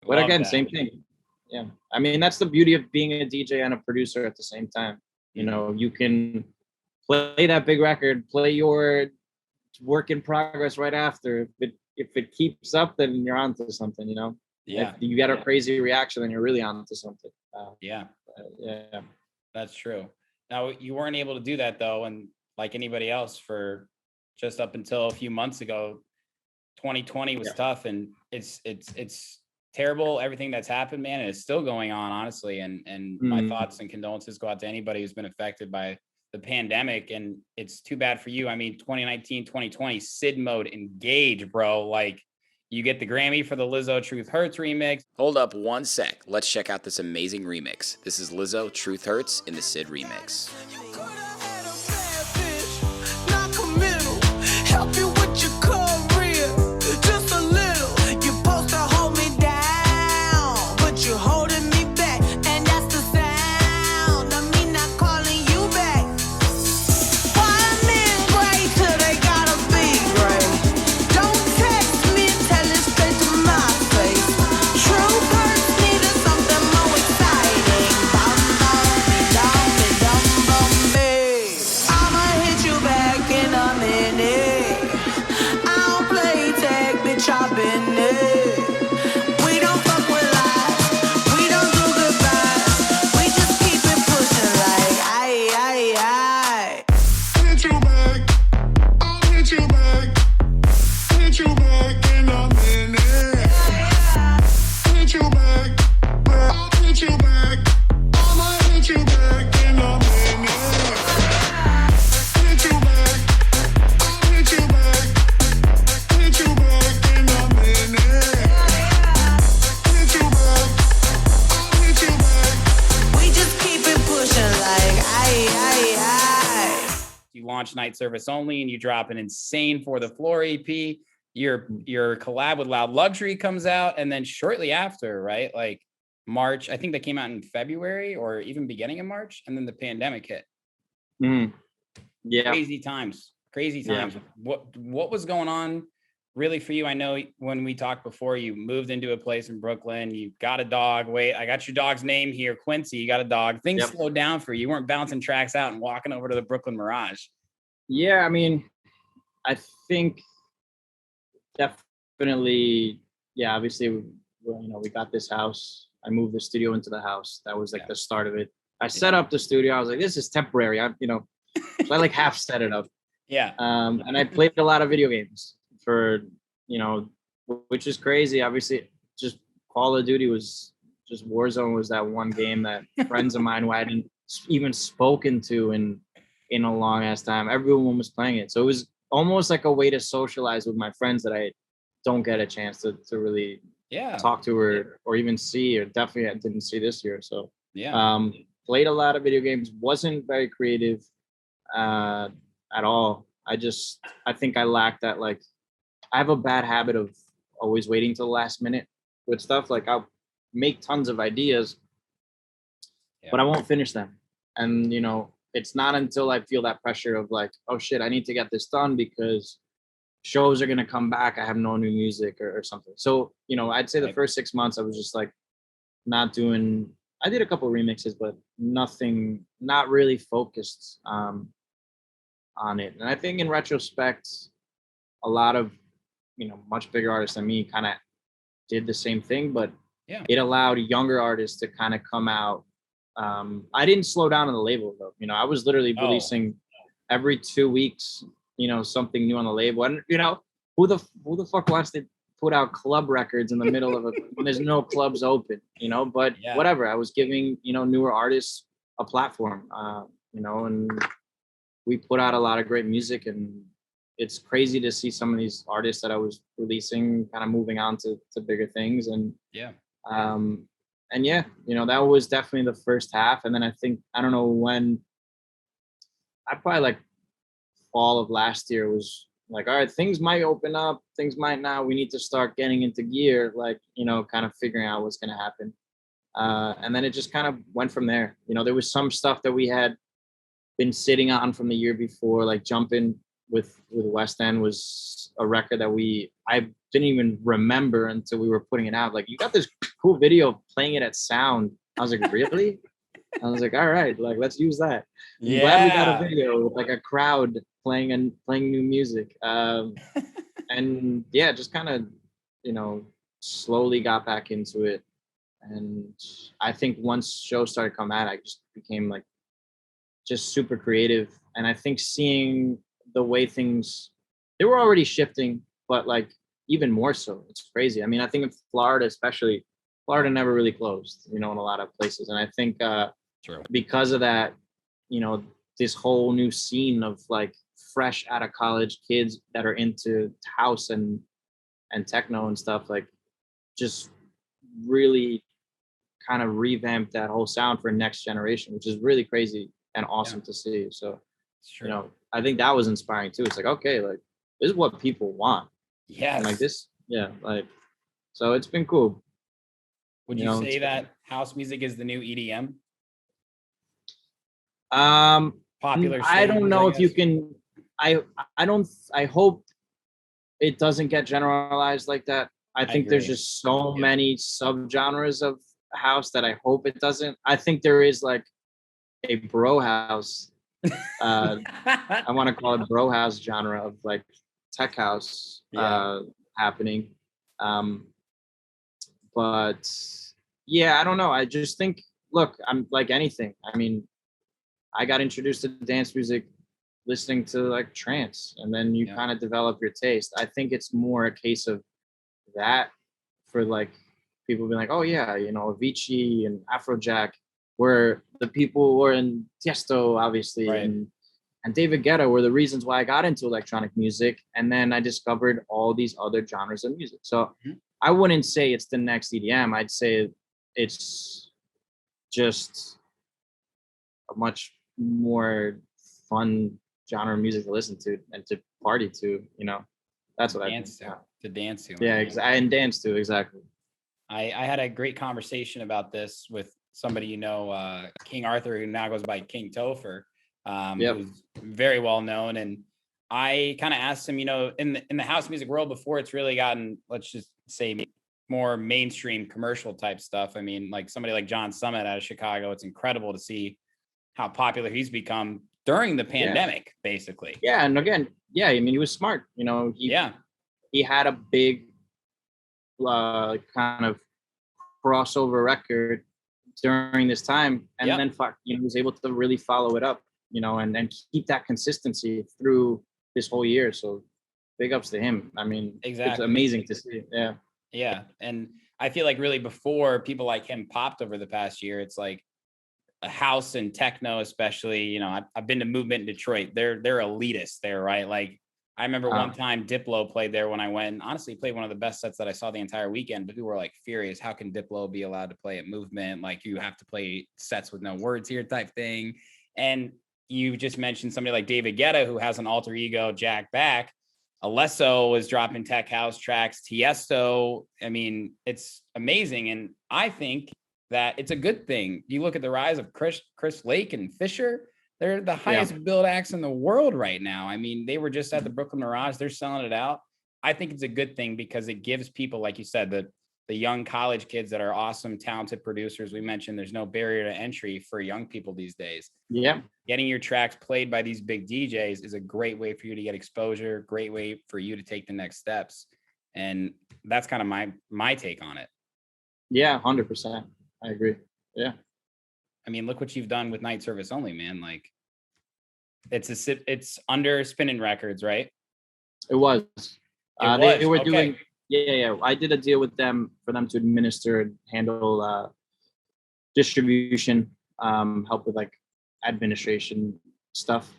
Speaker 8: But
Speaker 3: Love
Speaker 8: again,
Speaker 3: that.
Speaker 8: same thing. Yeah. I mean, that's the beauty of being a DJ and a producer at the same time. You know, you can play that big record, play your work in progress right after. If it keeps up, then you're onto something, you know?
Speaker 3: Yeah.
Speaker 8: If you get a crazy reaction, then you're really onto something.
Speaker 3: Yeah.
Speaker 8: Yeah.
Speaker 3: That's true. Now, you weren't able to do that though, and like anybody else, for just up until a few months ago. 2020 was tough, and it's terrible, everything that's happened, man, and it's still going on, honestly. And my thoughts and condolences go out to anybody who's been affected by the pandemic. And it's too bad for you. I mean, 2019, 2020, SID mode, engage, bro. Like, you get the Grammy for the Lizzo Truth Hurts remix.
Speaker 9: Hold up one sec. Let's check out this amazing remix. This is Lizzo, Truth Hurts in the SID remix.
Speaker 2: You coulda had a bad bitch, not committal. Help you with your career, just a little. You're supposed to hold me down, but you're holding me back, and that's the sound of me not calling you back. Why men gray till they gotta be gray? Don't text me, tell it straight to my face. True hurts me to something more exciting. I'ma hit you back in a minute. I don't play tag, bitch, I've been it. We don't fuck with lies, we don't do goodbyes. We just keep it pushing like aye. Hit you back, I'll hit you back. Hit you back in a minute. Hit you back, I'll hit you back. I'ma hit you back in a minute. Hit you back, I'll hit you back. Hit you back in a minute. Hit you back, I'll hit you back. We just keep it pushing like aye.
Speaker 3: You launch Night Service Only, and you drop an insane For the Floor EP. Your collab with Loud Luxury comes out, and then shortly after, right, like March, I think that came out in February or even beginning of March, and then the pandemic hit.
Speaker 8: Yeah.
Speaker 3: Crazy times.
Speaker 8: Yeah.
Speaker 3: What was going on really for you? I know when we talked before, you moved into a place in Brooklyn, you got a dog. Wait, I got your dog's name here, Quincy. You got a dog. Things slowed down for you. You weren't bouncing tracks out and walking over to the Brooklyn Mirage.
Speaker 8: Yeah, I mean, I think definitely, yeah, obviously, we got this house. I moved the studio into the house. That was like the start of it. I set up the studio. I was like, this is temporary. So I like half set it up.
Speaker 3: Yeah.
Speaker 8: And I played a lot of video games for, which is crazy. Obviously, just Call of Duty was just Warzone was that one game that friends of mine who I hadn't even spoken to in a long ass time, everyone was playing it. So it was almost like a way to socialize with my friends that I don't get a chance to really talk to or even see, or definitely I didn't see this year. So played a lot of video games, wasn't very creative at all. I think I lacked that, like, I have a bad habit of always waiting till the last minute with stuff. Like, I'll make tons of ideas, but I won't finish them. And, it's not until I feel that pressure of like, oh shit, I need to get this done because shows are going to come back. I have no new music or something. So, I'd say the first 6 months I was just like not doing, I did a couple of remixes, but not really focused on it. And I think in retrospect, a lot of, much bigger artists than me kind of did the same thing, but it allowed younger artists to kind of come out. I didn't slow down on the label though. I was literally releasing every 2 weeks, something new on the label. And who the fuck wants to put out club records in the middle of when there's no clubs open, but whatever. I was giving, newer artists a platform, and we put out a lot of great music, and it's crazy to see some of these artists that I was releasing kind of moving on to bigger things. And and yeah, you know, that was definitely the first half. And then I think, I don't know when, I probably like fall of last year was like, all right, things might open up, things might not. We need to start getting into gear, like, you know, kind of figuring out what's going to happen. And then it just kind of went from there. You know, there was some stuff that we had been sitting on from the year before, like Jumpin with Westend was a record that I didn't even remember until we were putting it out. Like, you got this cool video playing it at Sound. I was like, really? I was like, all right, like, let's use that. I'm glad we got a video with like a crowd playing new music. And yeah, just kind of, you know, slowly got back into it. And I think once shows started coming out, I just became like just super creative. And I think seeing the way they were already shifting, but like even more so. It's crazy. I mean, I think in Florida, especially, Florida never really closed, you know, in a lot of places. And I think because of that, you know, this whole new scene of like fresh out of college kids that are into house and techno and stuff, like just really kind of revamped that whole sound for next generation, which is really crazy and awesome to see. So, you know, I think that was inspiring too. It's like, okay, like this is what people want.
Speaker 3: Yes.
Speaker 8: Like this, like, so it's been cool.
Speaker 3: Would you say that house music is the new EDM? Popular.
Speaker 8: I don't know if you can. I hope it doesn't get generalized like that. I think there's just so many subgenres of house that I hope it doesn't. I think there is like a bro house. I want to call it bro house genre of like tech house happening. But yeah, I don't know. I just think, look, I'm like anything. I mean, I got introduced to dance music listening to like trance, and then you kind of develop your taste. I think it's more a case of that for like people being like, oh yeah, you know, Avicii and Afrojack were the people who were in Tiesto, obviously, and David Guetta were the reasons why I got into electronic music. And then I discovered all these other genres of music. So I wouldn't say it's the next EDM. I'd say it's just a much more fun genre of music to listen to and to party to, you know. That's what
Speaker 3: I think. To dance to.
Speaker 8: Yeah, and dance to, exactly.
Speaker 3: I had a great conversation about this with somebody, you know, King Arthur, who now goes by King Topher, who's very well known. And I kind of asked him, you know, in the house music world, before it's really gotten, let's just say, more mainstream commercial type stuff. I mean, like somebody like John Summit out of Chicago, it's incredible to see how popular he's become during the pandemic, basically.
Speaker 8: Yeah, and again, I mean, he was smart. You know, he had a big kind of crossover record during this time, and then he was able to really follow it up, you know, and keep that consistency through this whole year. So big ups to him. I mean, it's amazing to see.
Speaker 3: Yeah, and I feel like really before people like him popped over the past year, it's like a house and techno, especially. You know, I've been to Movement in Detroit. They're elitist there, right? Like I remember one time Diplo played there when I went, and honestly played one of the best sets that I saw the entire weekend. But people were like furious. How can Diplo be allowed to play at Movement? Like you have to play sets with no words here type thing. And you just mentioned somebody like David Guetta, who has an alter ego, Jack Back. Alesso was dropping tech house tracks. Tiesto. I mean, it's amazing. And I think that it's a good thing. You look at the rise of Chris Lake and Fisher. They're the highest billed acts in the world right now. I mean, they were just at the Brooklyn Mirage. They're selling it out. I think it's a good thing because it gives people, like you said, the young college kids that are awesome, talented producers. We mentioned there's no barrier to entry for young people these days.
Speaker 8: Yeah.
Speaker 3: Getting your tracks played by these big DJs is a great way for you to get exposure, great way for you to take the next steps. And that's kind of my take on it.
Speaker 8: Yeah, 100%. I agree. Yeah.
Speaker 3: I mean, look what you've done with Night Service Only, man. Like it's under Spinning Records, right?
Speaker 8: It was. They were doing. Yeah. I did a deal with them for them to administer and handle distribution, help with like administration stuff.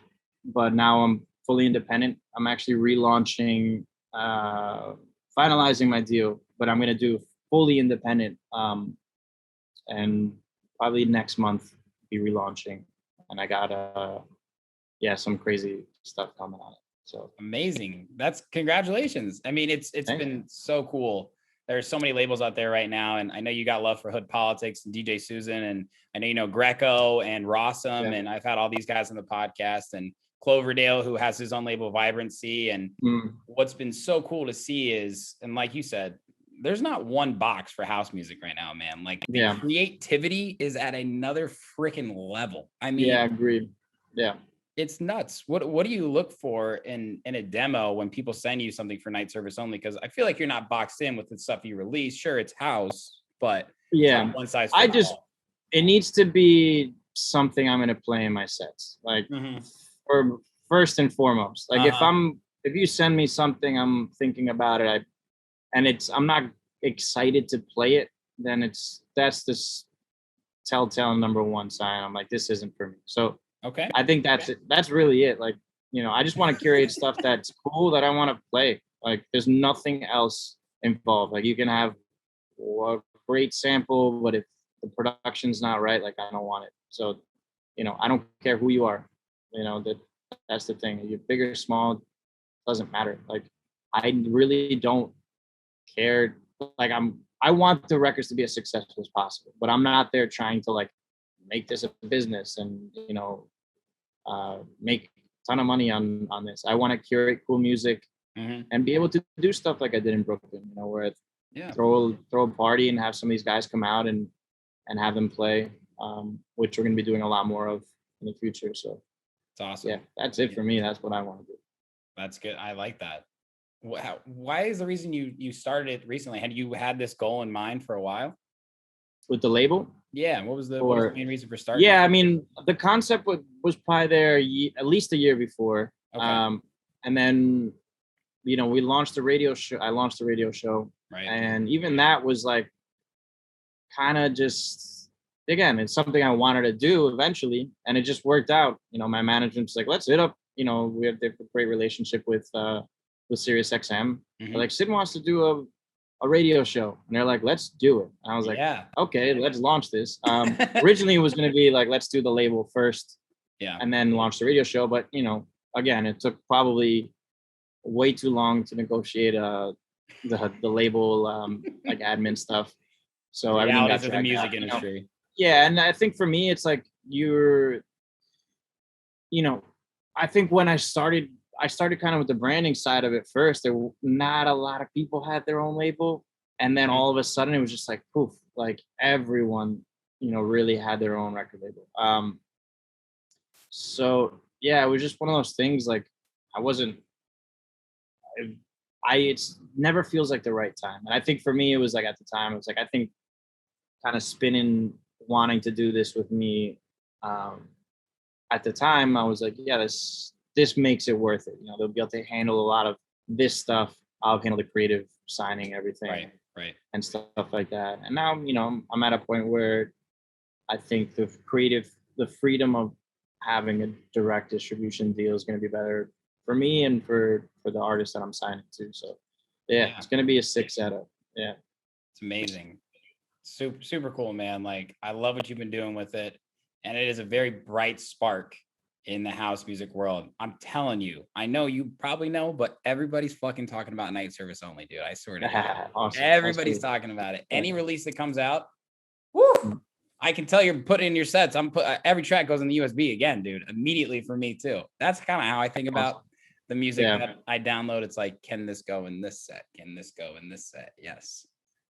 Speaker 8: But now I'm fully independent. I'm actually relaunching, finalizing my deal, but I'm gonna do fully independent, and probably next month be relaunching. And I got some crazy stuff coming on it. So
Speaker 3: amazing. That's congratulations. I mean, it's been so cool. There's so many labels out there right now, and I know you got love for Hood Politics and DJ Susan, and I know you know Greco and Rossum, and I've had all these guys on the podcast, and Cloverdale, who has his own label Vibrancy. And what's been so cool to see is, and like you said, there's not one box for house music right now, man. Like the creativity is at another freaking level. I mean,
Speaker 8: agreed. Yeah.
Speaker 3: It's nuts. What do you look for in a demo when people send you something for night service only? Because I feel like you're not boxed in with the stuff you release. Sure, it's house, but one size fits all.
Speaker 8: It needs to be something I'm gonna play in my sets. Like for first and foremost. Like if you send me something, I'm thinking about it, I'm not excited to play it, then that's this telltale number one sign. I'm like, this isn't for me. So
Speaker 3: okay,
Speaker 8: I think that's it. That's really it. Like, I just want to curate stuff that's cool that I want to play. Like, there's nothing else involved. Like, you can have a great sample, but if the production's not right, like, I don't want it. So, I don't care who you are. That's the thing. You're big or small, doesn't matter. Like, I really don't care. Like, I want the records to be as successful as possible, but I'm not there trying to like make this a business and make a ton of money on this. I want to curate cool music and be able to do stuff like I did in Brooklyn, where I throw a party and have some of these guys come out and have them play, which we're going to be doing a lot more of in the future. So
Speaker 3: it's awesome.
Speaker 8: Yeah, that's it for me. That's what I want to do.
Speaker 3: That's good. I like that. Why is the reason you started it recently? Had you had this goal in mind for a while?
Speaker 8: With the label?
Speaker 3: Yeah. What was the main reason for starting?
Speaker 8: Yeah, I mean, the concept was probably there at least a year before.
Speaker 3: Okay.
Speaker 8: And then, we launched the radio show. I launched the radio show.
Speaker 3: Right.
Speaker 8: And even that was like kind of just, again, it's something I wanted to do eventually. And it just worked out. My management's like, let's hit up. We have a great relationship with Sirius XM. They're like, Sid wants to do a radio show, and they're like, let's do it. And I was like, okay, let's launch this. Originally it was going to be like, let's do the label first, and then launch the radio show. But again, it took probably way too long to negotiate the label like admin stuff. So everything got
Speaker 3: of the music industry.
Speaker 8: Yeah, and I think for me, it's like I think when I started kind of with the branding side of it first. There were not a lot of people had their own label. And then all of a sudden it was just like poof, like everyone, really had their own record label. So yeah, it was just one of those things. Like it never feels like the right time. And I think for me, it was like at the time, it was like, I think kind of spinning, wanting to do this with me. At the time I was like, yeah, this makes it worth it. They'll be able to handle a lot of this stuff. I'll handle the creative, signing everything,
Speaker 3: right,
Speaker 8: and stuff like that. And now, I'm at a point where I think the freedom of having a direct distribution deal is going to be better for me and for the artist that I'm signing to. So, yeah. It's going to be a sick setup. Yeah,
Speaker 3: it's amazing, super super cool, man. Like, I love what you've been doing with it, and it is a very bright spark in the house music world. I'm telling you, I know you probably know, but everybody's fucking talking about night service only, dude. I swear to God.
Speaker 8: Awesome.
Speaker 3: Everybody's talking about it. Any release that comes out, woo, I can tell you're putting in your sets. Every track goes in the USB again, dude, immediately for me too. That's kind of how I think about the music that I download. It's like, can this go in this set? Can this go in this set? Yes.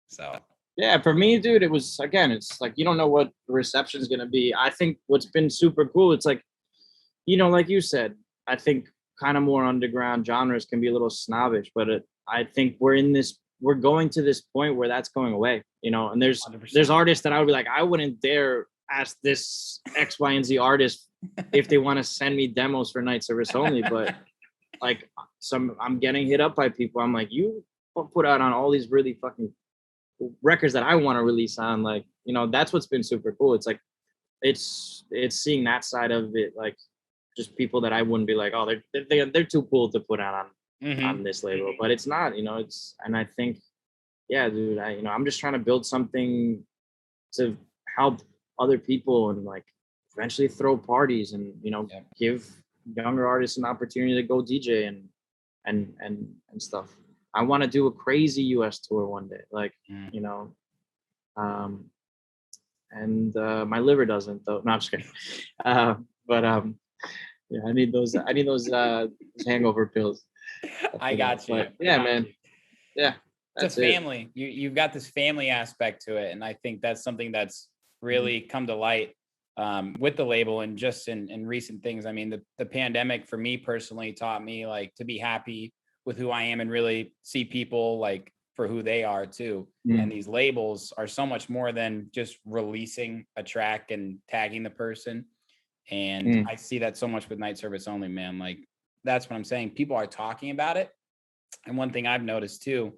Speaker 3: So
Speaker 8: yeah, for me, dude, it was, again, it's like, you don't know what the reception is going to be. I think what's been super cool, it's like, like you said, I think kind of more underground genres can be a little snobbish, but I think we're going to this point where that's going away, and there's 100%. There's artists that I would be like, I wouldn't dare ask this X, Y, and Z artist if they want to send me demos for night service only. But like I'm getting hit up by people. I'm like, you put out on all these really fucking records that I want to release on. Like, that's what's been super cool. It's like, it's seeing that side of it, like, just people that I wouldn't be like, oh, they're too cool to put out on this label, but it's not, and I think, yeah, dude, I'm just trying to build something to help other people and like eventually throw parties and, give younger artists an opportunity to go DJ and stuff. I want to do a crazy US tour one day, like, and my liver doesn't though. No, I'm just kidding. But yeah, I need those hangover pills.
Speaker 3: I got you.
Speaker 8: But, yeah, man. Yeah.
Speaker 3: It's a family. You've got this family aspect to it. And I think that's something that's really come to light with the label and just in recent things. I mean, the pandemic for me personally taught me like to be happy with who I am and really see people like for who they are too. And these labels are so much more than just releasing a track and tagging the person. And I see that so much with Night Service Only, man. Like, that's what I'm saying. People are talking about it. And one thing I've noticed too,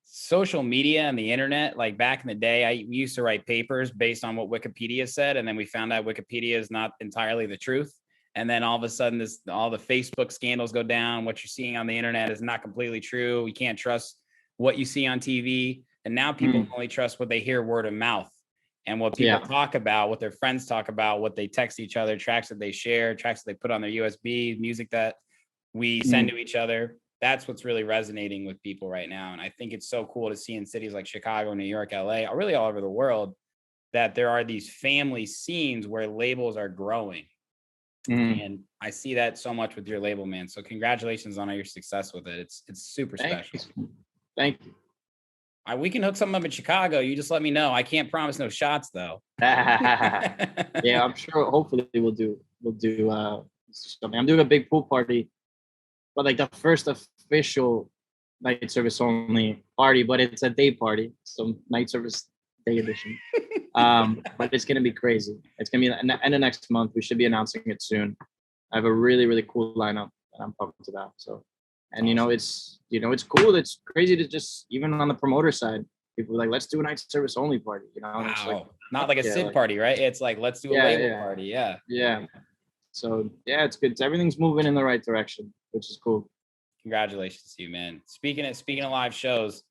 Speaker 3: social media and the internet, like back in the day, I used to write papers based on what Wikipedia said. And then we found out Wikipedia is not entirely the truth. And then all of a sudden all the Facebook scandals go down. What you're seeing on the internet is not completely true. You can't trust what you see on TV. And now people only trust what they hear word of mouth. And what people talk about, what their friends talk about, what they text each other, tracks that they share, tracks that they put on their USB, music that we send to each other. That's what's really resonating with people right now. And I think it's so cool to see in cities like Chicago, New York, LA, or really all over the world, that there are these family scenes where labels are growing. And I see that so much with your label, man. So congratulations on all your success with it. It's super special.
Speaker 8: Thank you.
Speaker 3: We can hook something up in Chicago. You just let me know. I can't promise no shots though.
Speaker 8: Yeah, I'm sure. Hopefully we'll do something. I'm doing a big pool party, but like the first official Night Service Only party, but it's a day party, so Night Service Day edition. But it's gonna be crazy. It's gonna be in the end of next month. We should be announcing it soon. I have a really, really cool lineup that I'm pumped about. So. And it's cool. It's crazy to just, even on the promoter side, people are like, let's do a Night Service Only party.
Speaker 3: Wow.
Speaker 8: It's like,
Speaker 3: not like a SID party, right? It's like, let's do a label party. Yeah.
Speaker 8: So yeah, it's good. Everything's moving in the right direction, which is cool.
Speaker 3: Congratulations to you, man. Speaking of live shows,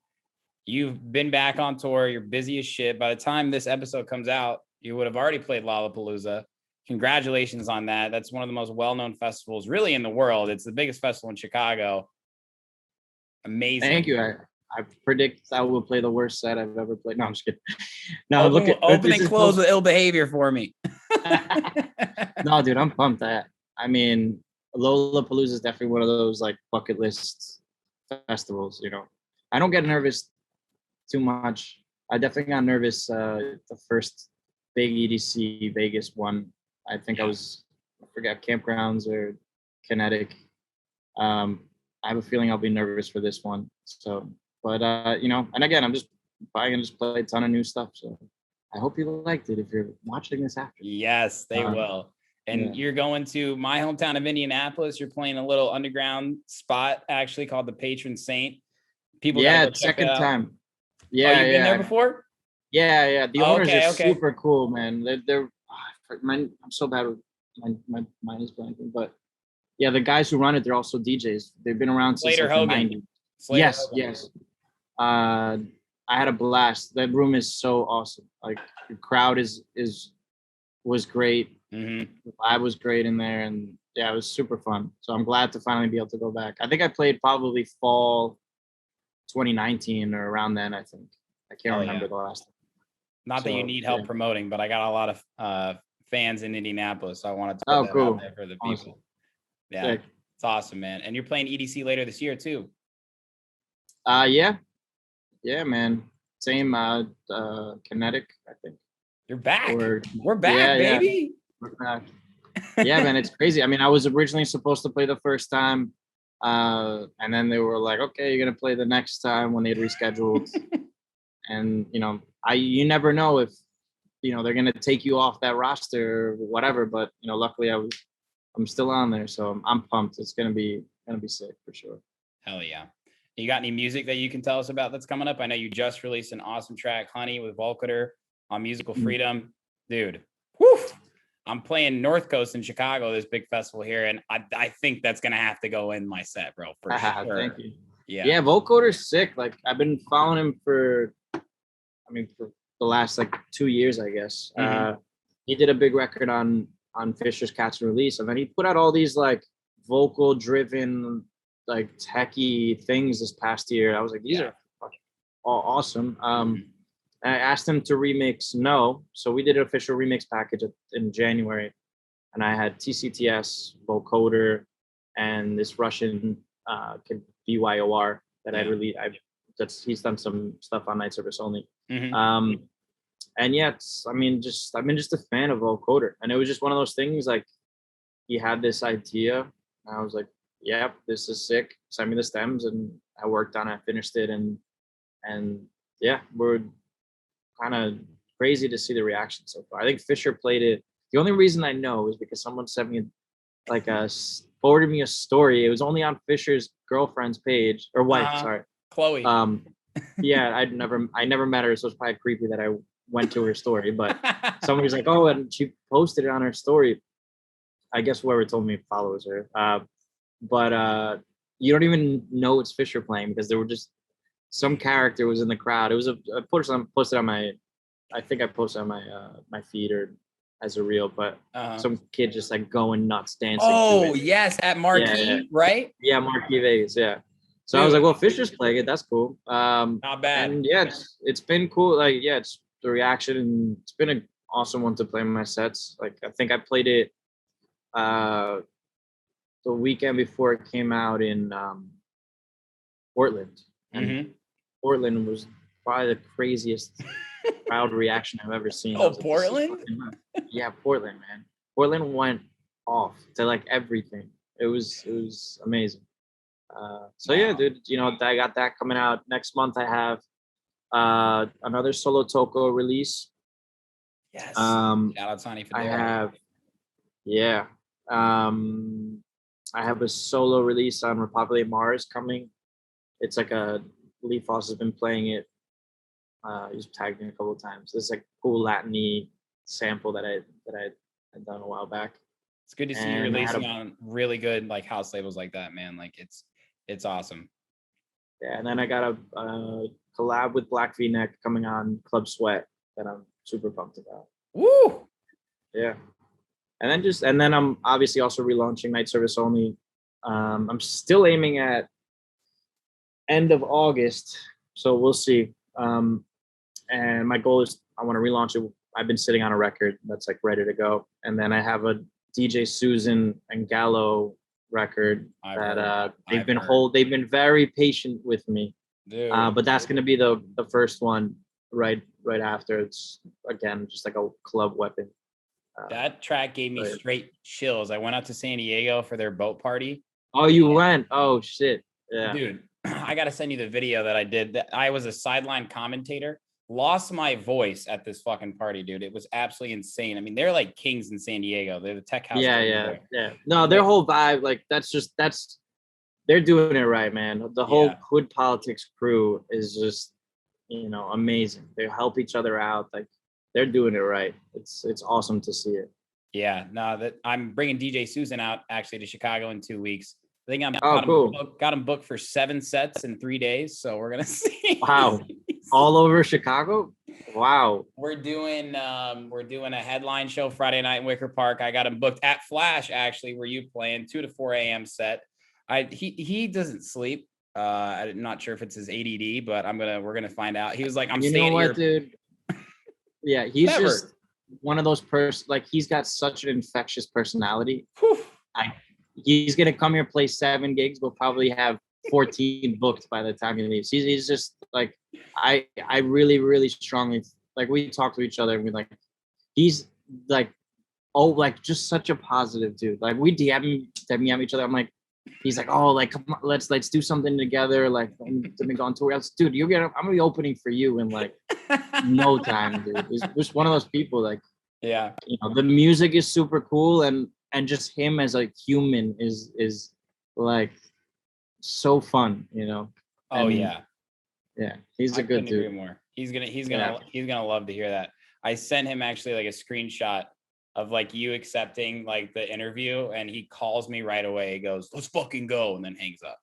Speaker 3: you've been back on tour. You're busy as shit. By the time this episode comes out, you would have already played Lollapalooza. Congratulations on that. That's one of the most well-known festivals really in the world. It's the biggest festival in Chicago. Amazing.
Speaker 8: Thank you. I predict I will play the worst set I've ever played. No, I'm just kidding. No,
Speaker 3: open and close with ill behavior for me.
Speaker 8: No, dude, I'm pumped. I mean, Lollapalooza is definitely one of those like bucket list festivals. I don't get nervous too much. I definitely got nervous the first big EDC Vegas one. I think I forget, Campgrounds or Kinetic. I have a feeling I'll be nervous for this one. So, but and again, I'm just probably gonna just play a ton of new stuff. So I hope you liked it if you're watching this after.
Speaker 3: Yes, they will. And you're going to my hometown of Indianapolis. You're playing a little underground spot actually called the Patron Saint. People
Speaker 8: second time. Yeah,
Speaker 3: you've been there before?
Speaker 8: Yeah. The owners are super cool, man. I'm so bad with my mind is blanking, but yeah, the guys who run it, they're also DJs. They've been around since the 90s. Yes. I had a blast. That room is so awesome. Like the crowd was great. The vibe was great in there, and yeah, it was super fun. So I'm glad to finally be able to go back. I think I played probably fall 2019 or around then. I think I can't remember the last time.
Speaker 3: Not that you need help promoting, but I got a lot of fans in Indianapolis, so I wanted to put that out there for the people.
Speaker 8: Awesome.
Speaker 3: Yeah, Sick. It's awesome, man. And you're playing EDC later this year too.
Speaker 8: Yeah, man. Same Kinetic, I think.
Speaker 3: You're back. We're back, baby.
Speaker 8: We're back. Yeah, man, it's crazy. I mean, I was originally supposed to play the first time, and then they were like, "Okay, you're gonna play the next time" when they rescheduled. And you never know if they're gonna take you off that roster or whatever. But luckily I'm still on there, so I'm pumped. It's gonna be sick for sure.
Speaker 3: Hell yeah. You got any music that you can tell us about that's coming up? I know you just released an awesome track, Honey, with Volkater on Musical Freedom. Dude, whew, I'm playing North Coast in Chicago, this big festival here, and I think that's gonna have to go in my set, bro. For sure.
Speaker 8: Thank you.
Speaker 3: Yeah.
Speaker 8: Yeah, Vocoder's sick. Like I've been following him for the last like 2 years, I guess. He did a big record on Fisher's Catch and Release, and then he put out all these like vocal driven, like techie things this past year. I was like, these are all awesome. And I asked him to remix No, so we did an official remix package in January, and I had TCTS, vocoder, and this Russian BYOR that I really he's done some stuff on Night Service Only. And yeah, I've been just a fan of vocoder, and it was just one of those things. Like he had this idea, and I was like, yeah, this is sick. Send me the stems, and I worked on it, finished it, and yeah, we're kind of crazy to see the reaction so far. I think Fisher played it. The only reason I know is because someone sent me forwarded me a story. It was only on Fisher's girlfriend's page or wife, sorry,
Speaker 3: Chloe.
Speaker 8: Yeah, I never met her, so it's probably creepy that I went to her story. But someone was like, oh, and she posted it on her story. I guess whoever told me follows her. But you don't even know it's Fisher playing because there were just some character was in the crowd. It was I posted on my, I think I posted on my my feed or as a reel, but some kid just like going nuts dancing.
Speaker 3: Oh yes, at Marquee, right?
Speaker 8: Yeah, Marquee Vegas, yeah. So dude, I was like, well, Fisher's playing it. That's cool.
Speaker 3: Not bad.
Speaker 8: And yeah, it's been cool. Like, yeah, it's the reaction, and it's been an awesome one to play in my sets. Like, I think I played it the weekend before it came out in Portland. And Portland was probably the craziest crowd reaction I've ever seen.
Speaker 3: Oh, Portland?
Speaker 8: Yeah, Portland, man. Portland went off to like everything. It was amazing. So yeah, dude, I got that coming out next month. I have another solo Toko release.
Speaker 3: Yes. Shout out Sonny for that.
Speaker 8: I have a solo release on Repopulate Mars coming. It's like Lee Foss has been playing it. He's tagged me a couple of times. This like cool Latin-y sample that I had done a while back.
Speaker 3: It's good to see you releasing on really good like house labels like that, man. Like it's awesome.
Speaker 8: Yeah, and then I got a collab with Black V-Neck coming on Club Sweat that I'm super pumped about.
Speaker 3: Woo!
Speaker 8: Yeah. And then I'm obviously also relaunching Night Service Only. I'm still aiming at end of August, so we'll see. And my goal is I want to relaunch it. I've been sitting on a record that's like ready to go, and then I have a DJ Susan and Gallo record that they've been very patient with me. But that's going to be the first one right after. It's again just like a club weapon.
Speaker 3: That track gave me straight chills. I went out to San Diego for their boat party.
Speaker 8: Oh, you went? Oh shit. Yeah.
Speaker 3: Dude, I got to send you the video that I did. I was a sideline commentator. Lost my voice at this fucking party, dude. It was absolutely insane. I mean, they're like kings in San Diego. They're the tech house.
Speaker 8: Yeah. No, their whole vibe, like they're doing it right, man. The whole Hood Politics crew is just, amazing. They help each other out. Like they're doing it right. It's awesome to see it.
Speaker 3: Yeah, no, that I'm bringing DJ Susan out actually to Chicago in 2 weeks. I think got him booked for 7 sets in 3 days. So we're gonna see.
Speaker 8: Wow, all over Chicago. Wow.
Speaker 3: We're doing a headline show Friday night in Wicker Park. I got him booked at Flash actually, where you playing 2 to 4 a.m. set. He doesn't sleep. I'm not sure if it's his ADD, but we're gonna find out. He was like, I'm staying here,
Speaker 8: dude. Yeah, he's just one of those like he's got such an infectious personality. He's gonna come here, play 7 gigs. We'll probably have 14 booked by the time he leaves. He's just like I really, really strongly like we talk to each other and we like he's like just such a positive dude. Like we DM each other. I'm like, he's like, oh, like come on, let's do something together. Like to be on tour. Else, dude, I'm gonna be opening for you in like no time, dude. He's just one of those people. Like,
Speaker 3: yeah,
Speaker 8: the music is super cool and just him as a human is like so fun,
Speaker 3: Oh yeah,
Speaker 8: he's a good dude.
Speaker 3: Agree more. He's gonna love to hear that. I sent him actually like a screenshot of like you accepting like the interview, and he calls me right away. He goes, "Let's fucking go," and then hangs up.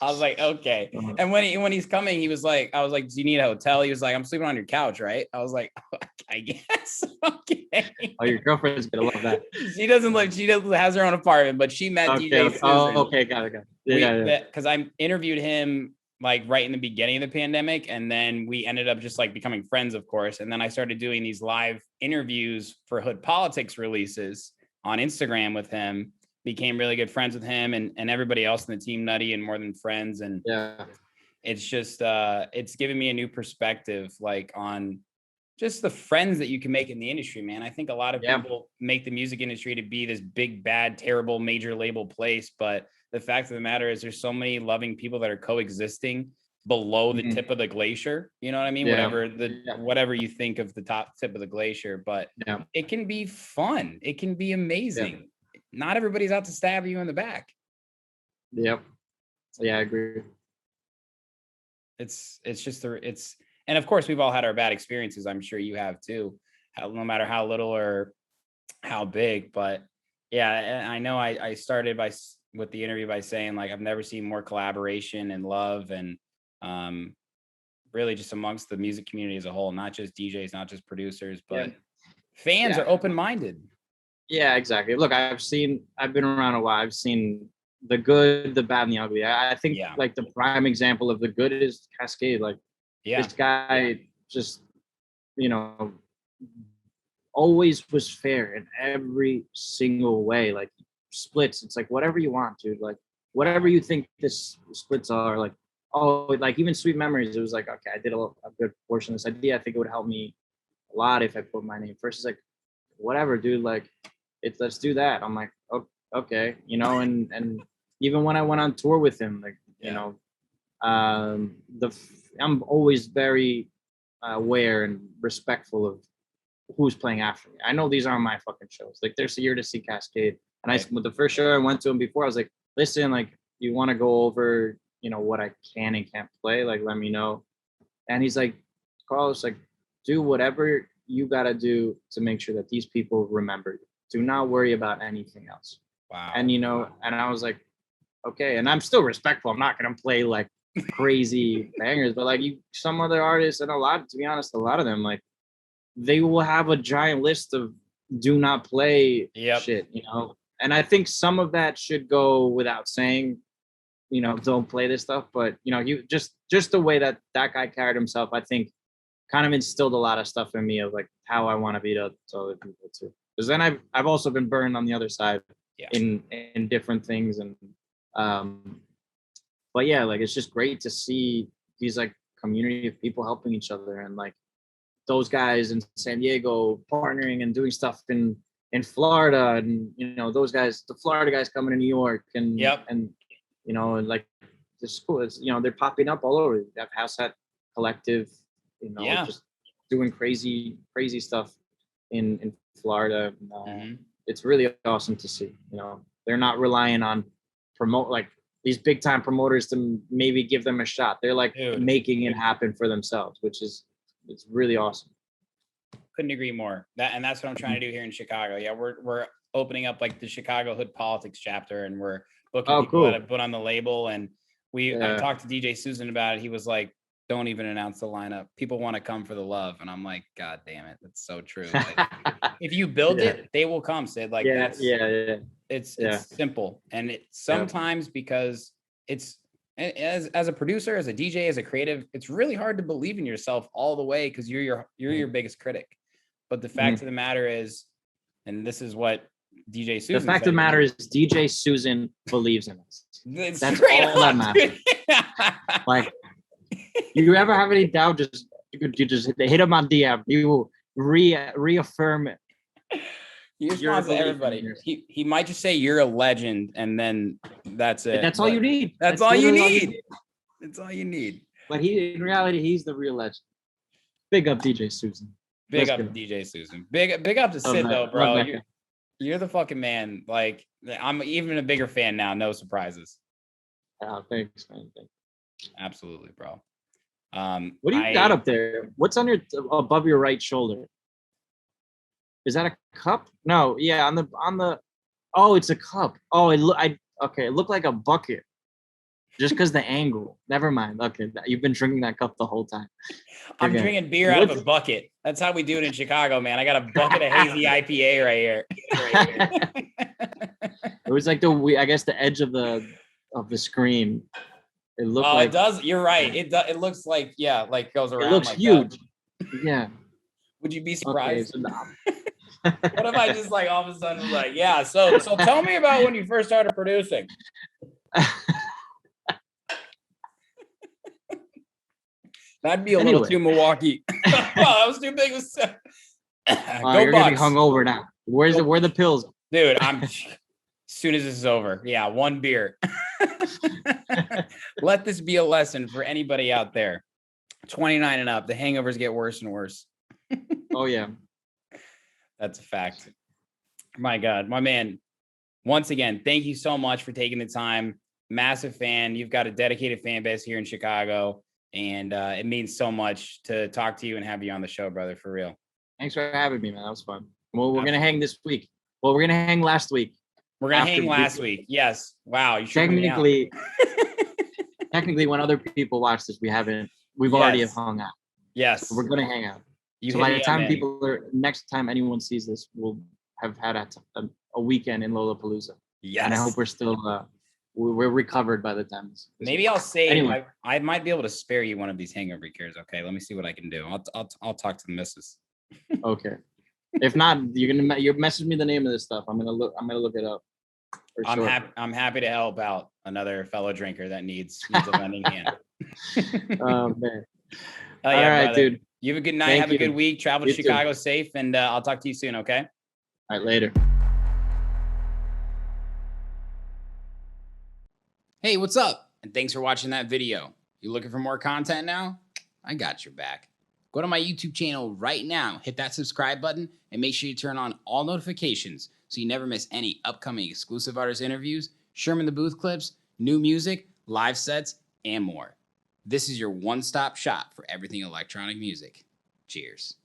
Speaker 3: I was like, okay. And when he's coming, he was like, I was like, "Do you need a hotel?" He was like, "I'm sleeping on your couch, right?" I was like, I guess. Okay.
Speaker 8: Oh, your girlfriend's gonna love that.
Speaker 3: She has her own apartment, but she met DJ Susan.
Speaker 8: Oh, okay, got it. Yeah.
Speaker 3: Because I interviewed him like right in the beginning of the pandemic, and then we ended up just like becoming friends, of course. And then I started doing these live interviews for Hood Politics releases on Instagram with him. Became really good friends with him and everybody else in the team, Nutty and More Than Friends. And it's just it's given me a new perspective, like on just the friends that you can make in the industry, man. I think a lot of people make the music industry to be this big, bad, terrible major label place. But the fact of the matter is there's so many loving people that are coexisting below the tip of the glacier. You know what I mean? Whatever you think of the top tip of the glacier, but it can be fun. It can be amazing. Not everybody's out to stab you in the back.
Speaker 8: Yep. Yeah, I agree.
Speaker 3: It's and of course we've all had our bad experiences. I'm sure you have too, no matter how little or how big. But yeah, I know I started with the interview by saying like I've never seen more collaboration and love and really just amongst the music community as a whole, not just DJs, not just producers, but fans are open-minded.
Speaker 8: Yeah, exactly. Look, I've been around a while. I've seen the good, the bad, and the ugly. I think like the prime example of the good is Kaskade. Like this guy just, always was fair in every single way. Like splits, it's like whatever you want, dude. Like whatever you think this splits are, like, oh, like even Sweet Memories, it was like, okay, I did a good portion of this idea. I think it would help me a lot if I put my name first. It's like, whatever, dude, like let's do that. I'm like, oh, okay, and even when I went on tour with him, like, I'm always very aware and respectful of who's playing after me. I know these aren't my fucking shows. Like there's a year to see Kaskade. And with the first show I went to him before, I was like, listen, like you want to go over, what I can and can't play, like let me know. And he's like, Carlos, like do whatever you got to do to make sure that these people remember you. Do not worry about anything else.
Speaker 3: Wow.
Speaker 8: And and I was like, okay. And I'm still respectful. I'm not gonna play like crazy bangers, but like some other artists, and to be honest, a lot of them, like they will have a giant list of do not play shit, And I think some of that should go without saying, don't play this stuff. But you just the way that guy carried himself, I think kind of instilled a lot of stuff in me of like how I want to be to other people too. Because then I've also been burned on the other side in different things. And but yeah, like it's just great to see these like community of people helping each other, and like those guys in San Diego partnering and doing stuff in Florida, and those guys, the Florida guys coming to New York, and and like it's cool. It's they're popping up all over. That House Hat Collective, just doing crazy stuff in Florida. It's really awesome to see. They're not relying on like these big time promoters to maybe give them a shot. They're like making it happen for themselves, which is it's really awesome.
Speaker 3: Couldn't agree more. That's what I'm trying to do here in Chicago. Yeah, we're opening up like the Chicago Hood Politics chapter, and we're booking people that have put on the label. And I talked to DJ Susan about it. He was like, don't even announce the lineup. People want to come for the love. And I'm like, God damn it. That's so true. Like, if you build it, they will come, Sid. Like it's simple. And it sometimes because it's as a producer, as a DJ, as a creative, it's really hard to believe in yourself all the way because you're your biggest critic. But the fact of the matter is, and this is what DJ Susan
Speaker 8: the fact of the matter is DJ Susan believes in us. That's all that matters. Like, you ever have any doubt, you just hit him on DM. You will reaffirm it.
Speaker 3: He responds to everybody. He might just say you're a legend, and then that's it.
Speaker 8: That's all you need.
Speaker 3: That's all you need. That's all you need.
Speaker 8: But in reality, he's the real legend. Big up DJ Susan.
Speaker 3: Big up DJ Susan. Big up to Sid though, bro. You're the fucking man. Like, I'm even a bigger fan now. No surprises.
Speaker 8: Oh, thanks, man. Thanks.
Speaker 3: Absolutely, bro.
Speaker 8: What do you got up there? What's on above your right shoulder? Is that a cup? No, yeah, on the. Oh, it's a cup. Oh, it looked like a bucket. Just because the angle. Never mind. Okay, you've been drinking that cup the whole time.
Speaker 3: I'm drinking beer out of a bucket. That's how we do it in Chicago, man. I got a bucket of hazy IPA right here.
Speaker 8: It was like I guess the edge of the screen. It looked like
Speaker 3: it does. You're right. It looks like like goes around.
Speaker 8: It looks
Speaker 3: like
Speaker 8: huge.
Speaker 3: That.
Speaker 8: Yeah.
Speaker 3: Would you be surprised?
Speaker 8: Okay,
Speaker 3: What if I just like all of a sudden was like, yeah, so tell me about when you first started producing. That'd be a little too Milwaukee. Wow, that was too big. Go
Speaker 8: you're gonna be hungover now. Where the pills?
Speaker 3: Dude, as soon as this is over. Yeah, one beer. Let this be a lesson for anybody out there. 29 and up, the hangovers get worse and worse.
Speaker 8: Oh yeah.
Speaker 3: That's a fact. My God, my man. Once again, thank you so much for taking the time. Massive fan. You've got a dedicated fan base here in Chicago, and it means so much to talk to you and have you on the show, brother, for real.
Speaker 8: Thanks for having me, man. That was fun. Well, we're going to hang this week. Well, we're going to hang last week.
Speaker 3: We're going to hang last week. Yes. Wow. You
Speaker 8: technically, when other people watch this, we've already hung out.
Speaker 3: Yes.
Speaker 8: So we're going to hang out. So by the time next time anyone sees this, we'll have had a weekend in Lollapalooza.
Speaker 3: Yes.
Speaker 8: And I hope we're still, we're recovered by the time.
Speaker 3: Maybe I'll say anyway. I might be able to spare you one of these hangover cures. Okay. Let me see what I can do. I'll talk to the missus.
Speaker 8: Okay. If not, you message me the name of this stuff. I'm gonna look it up.
Speaker 3: I'm happy to help out another fellow drinker that needs a lending hand.
Speaker 8: Oh man.
Speaker 3: All
Speaker 8: right,
Speaker 3: brother.
Speaker 8: dude.
Speaker 3: You have a good night. Have a good week. Travel to Chicago safe, and I'll talk to you soon. Okay.
Speaker 8: All right. Later.
Speaker 3: Hey, what's up? And thanks for watching that video. You looking for more content now? I got your back. Go to my YouTube channel right now, hit that subscribe button, and make sure you turn on all notifications so you never miss any upcoming exclusive artist interviews, Sherman the Booth clips, new music, live sets, and more. This is your one-stop shop for everything electronic music. Cheers.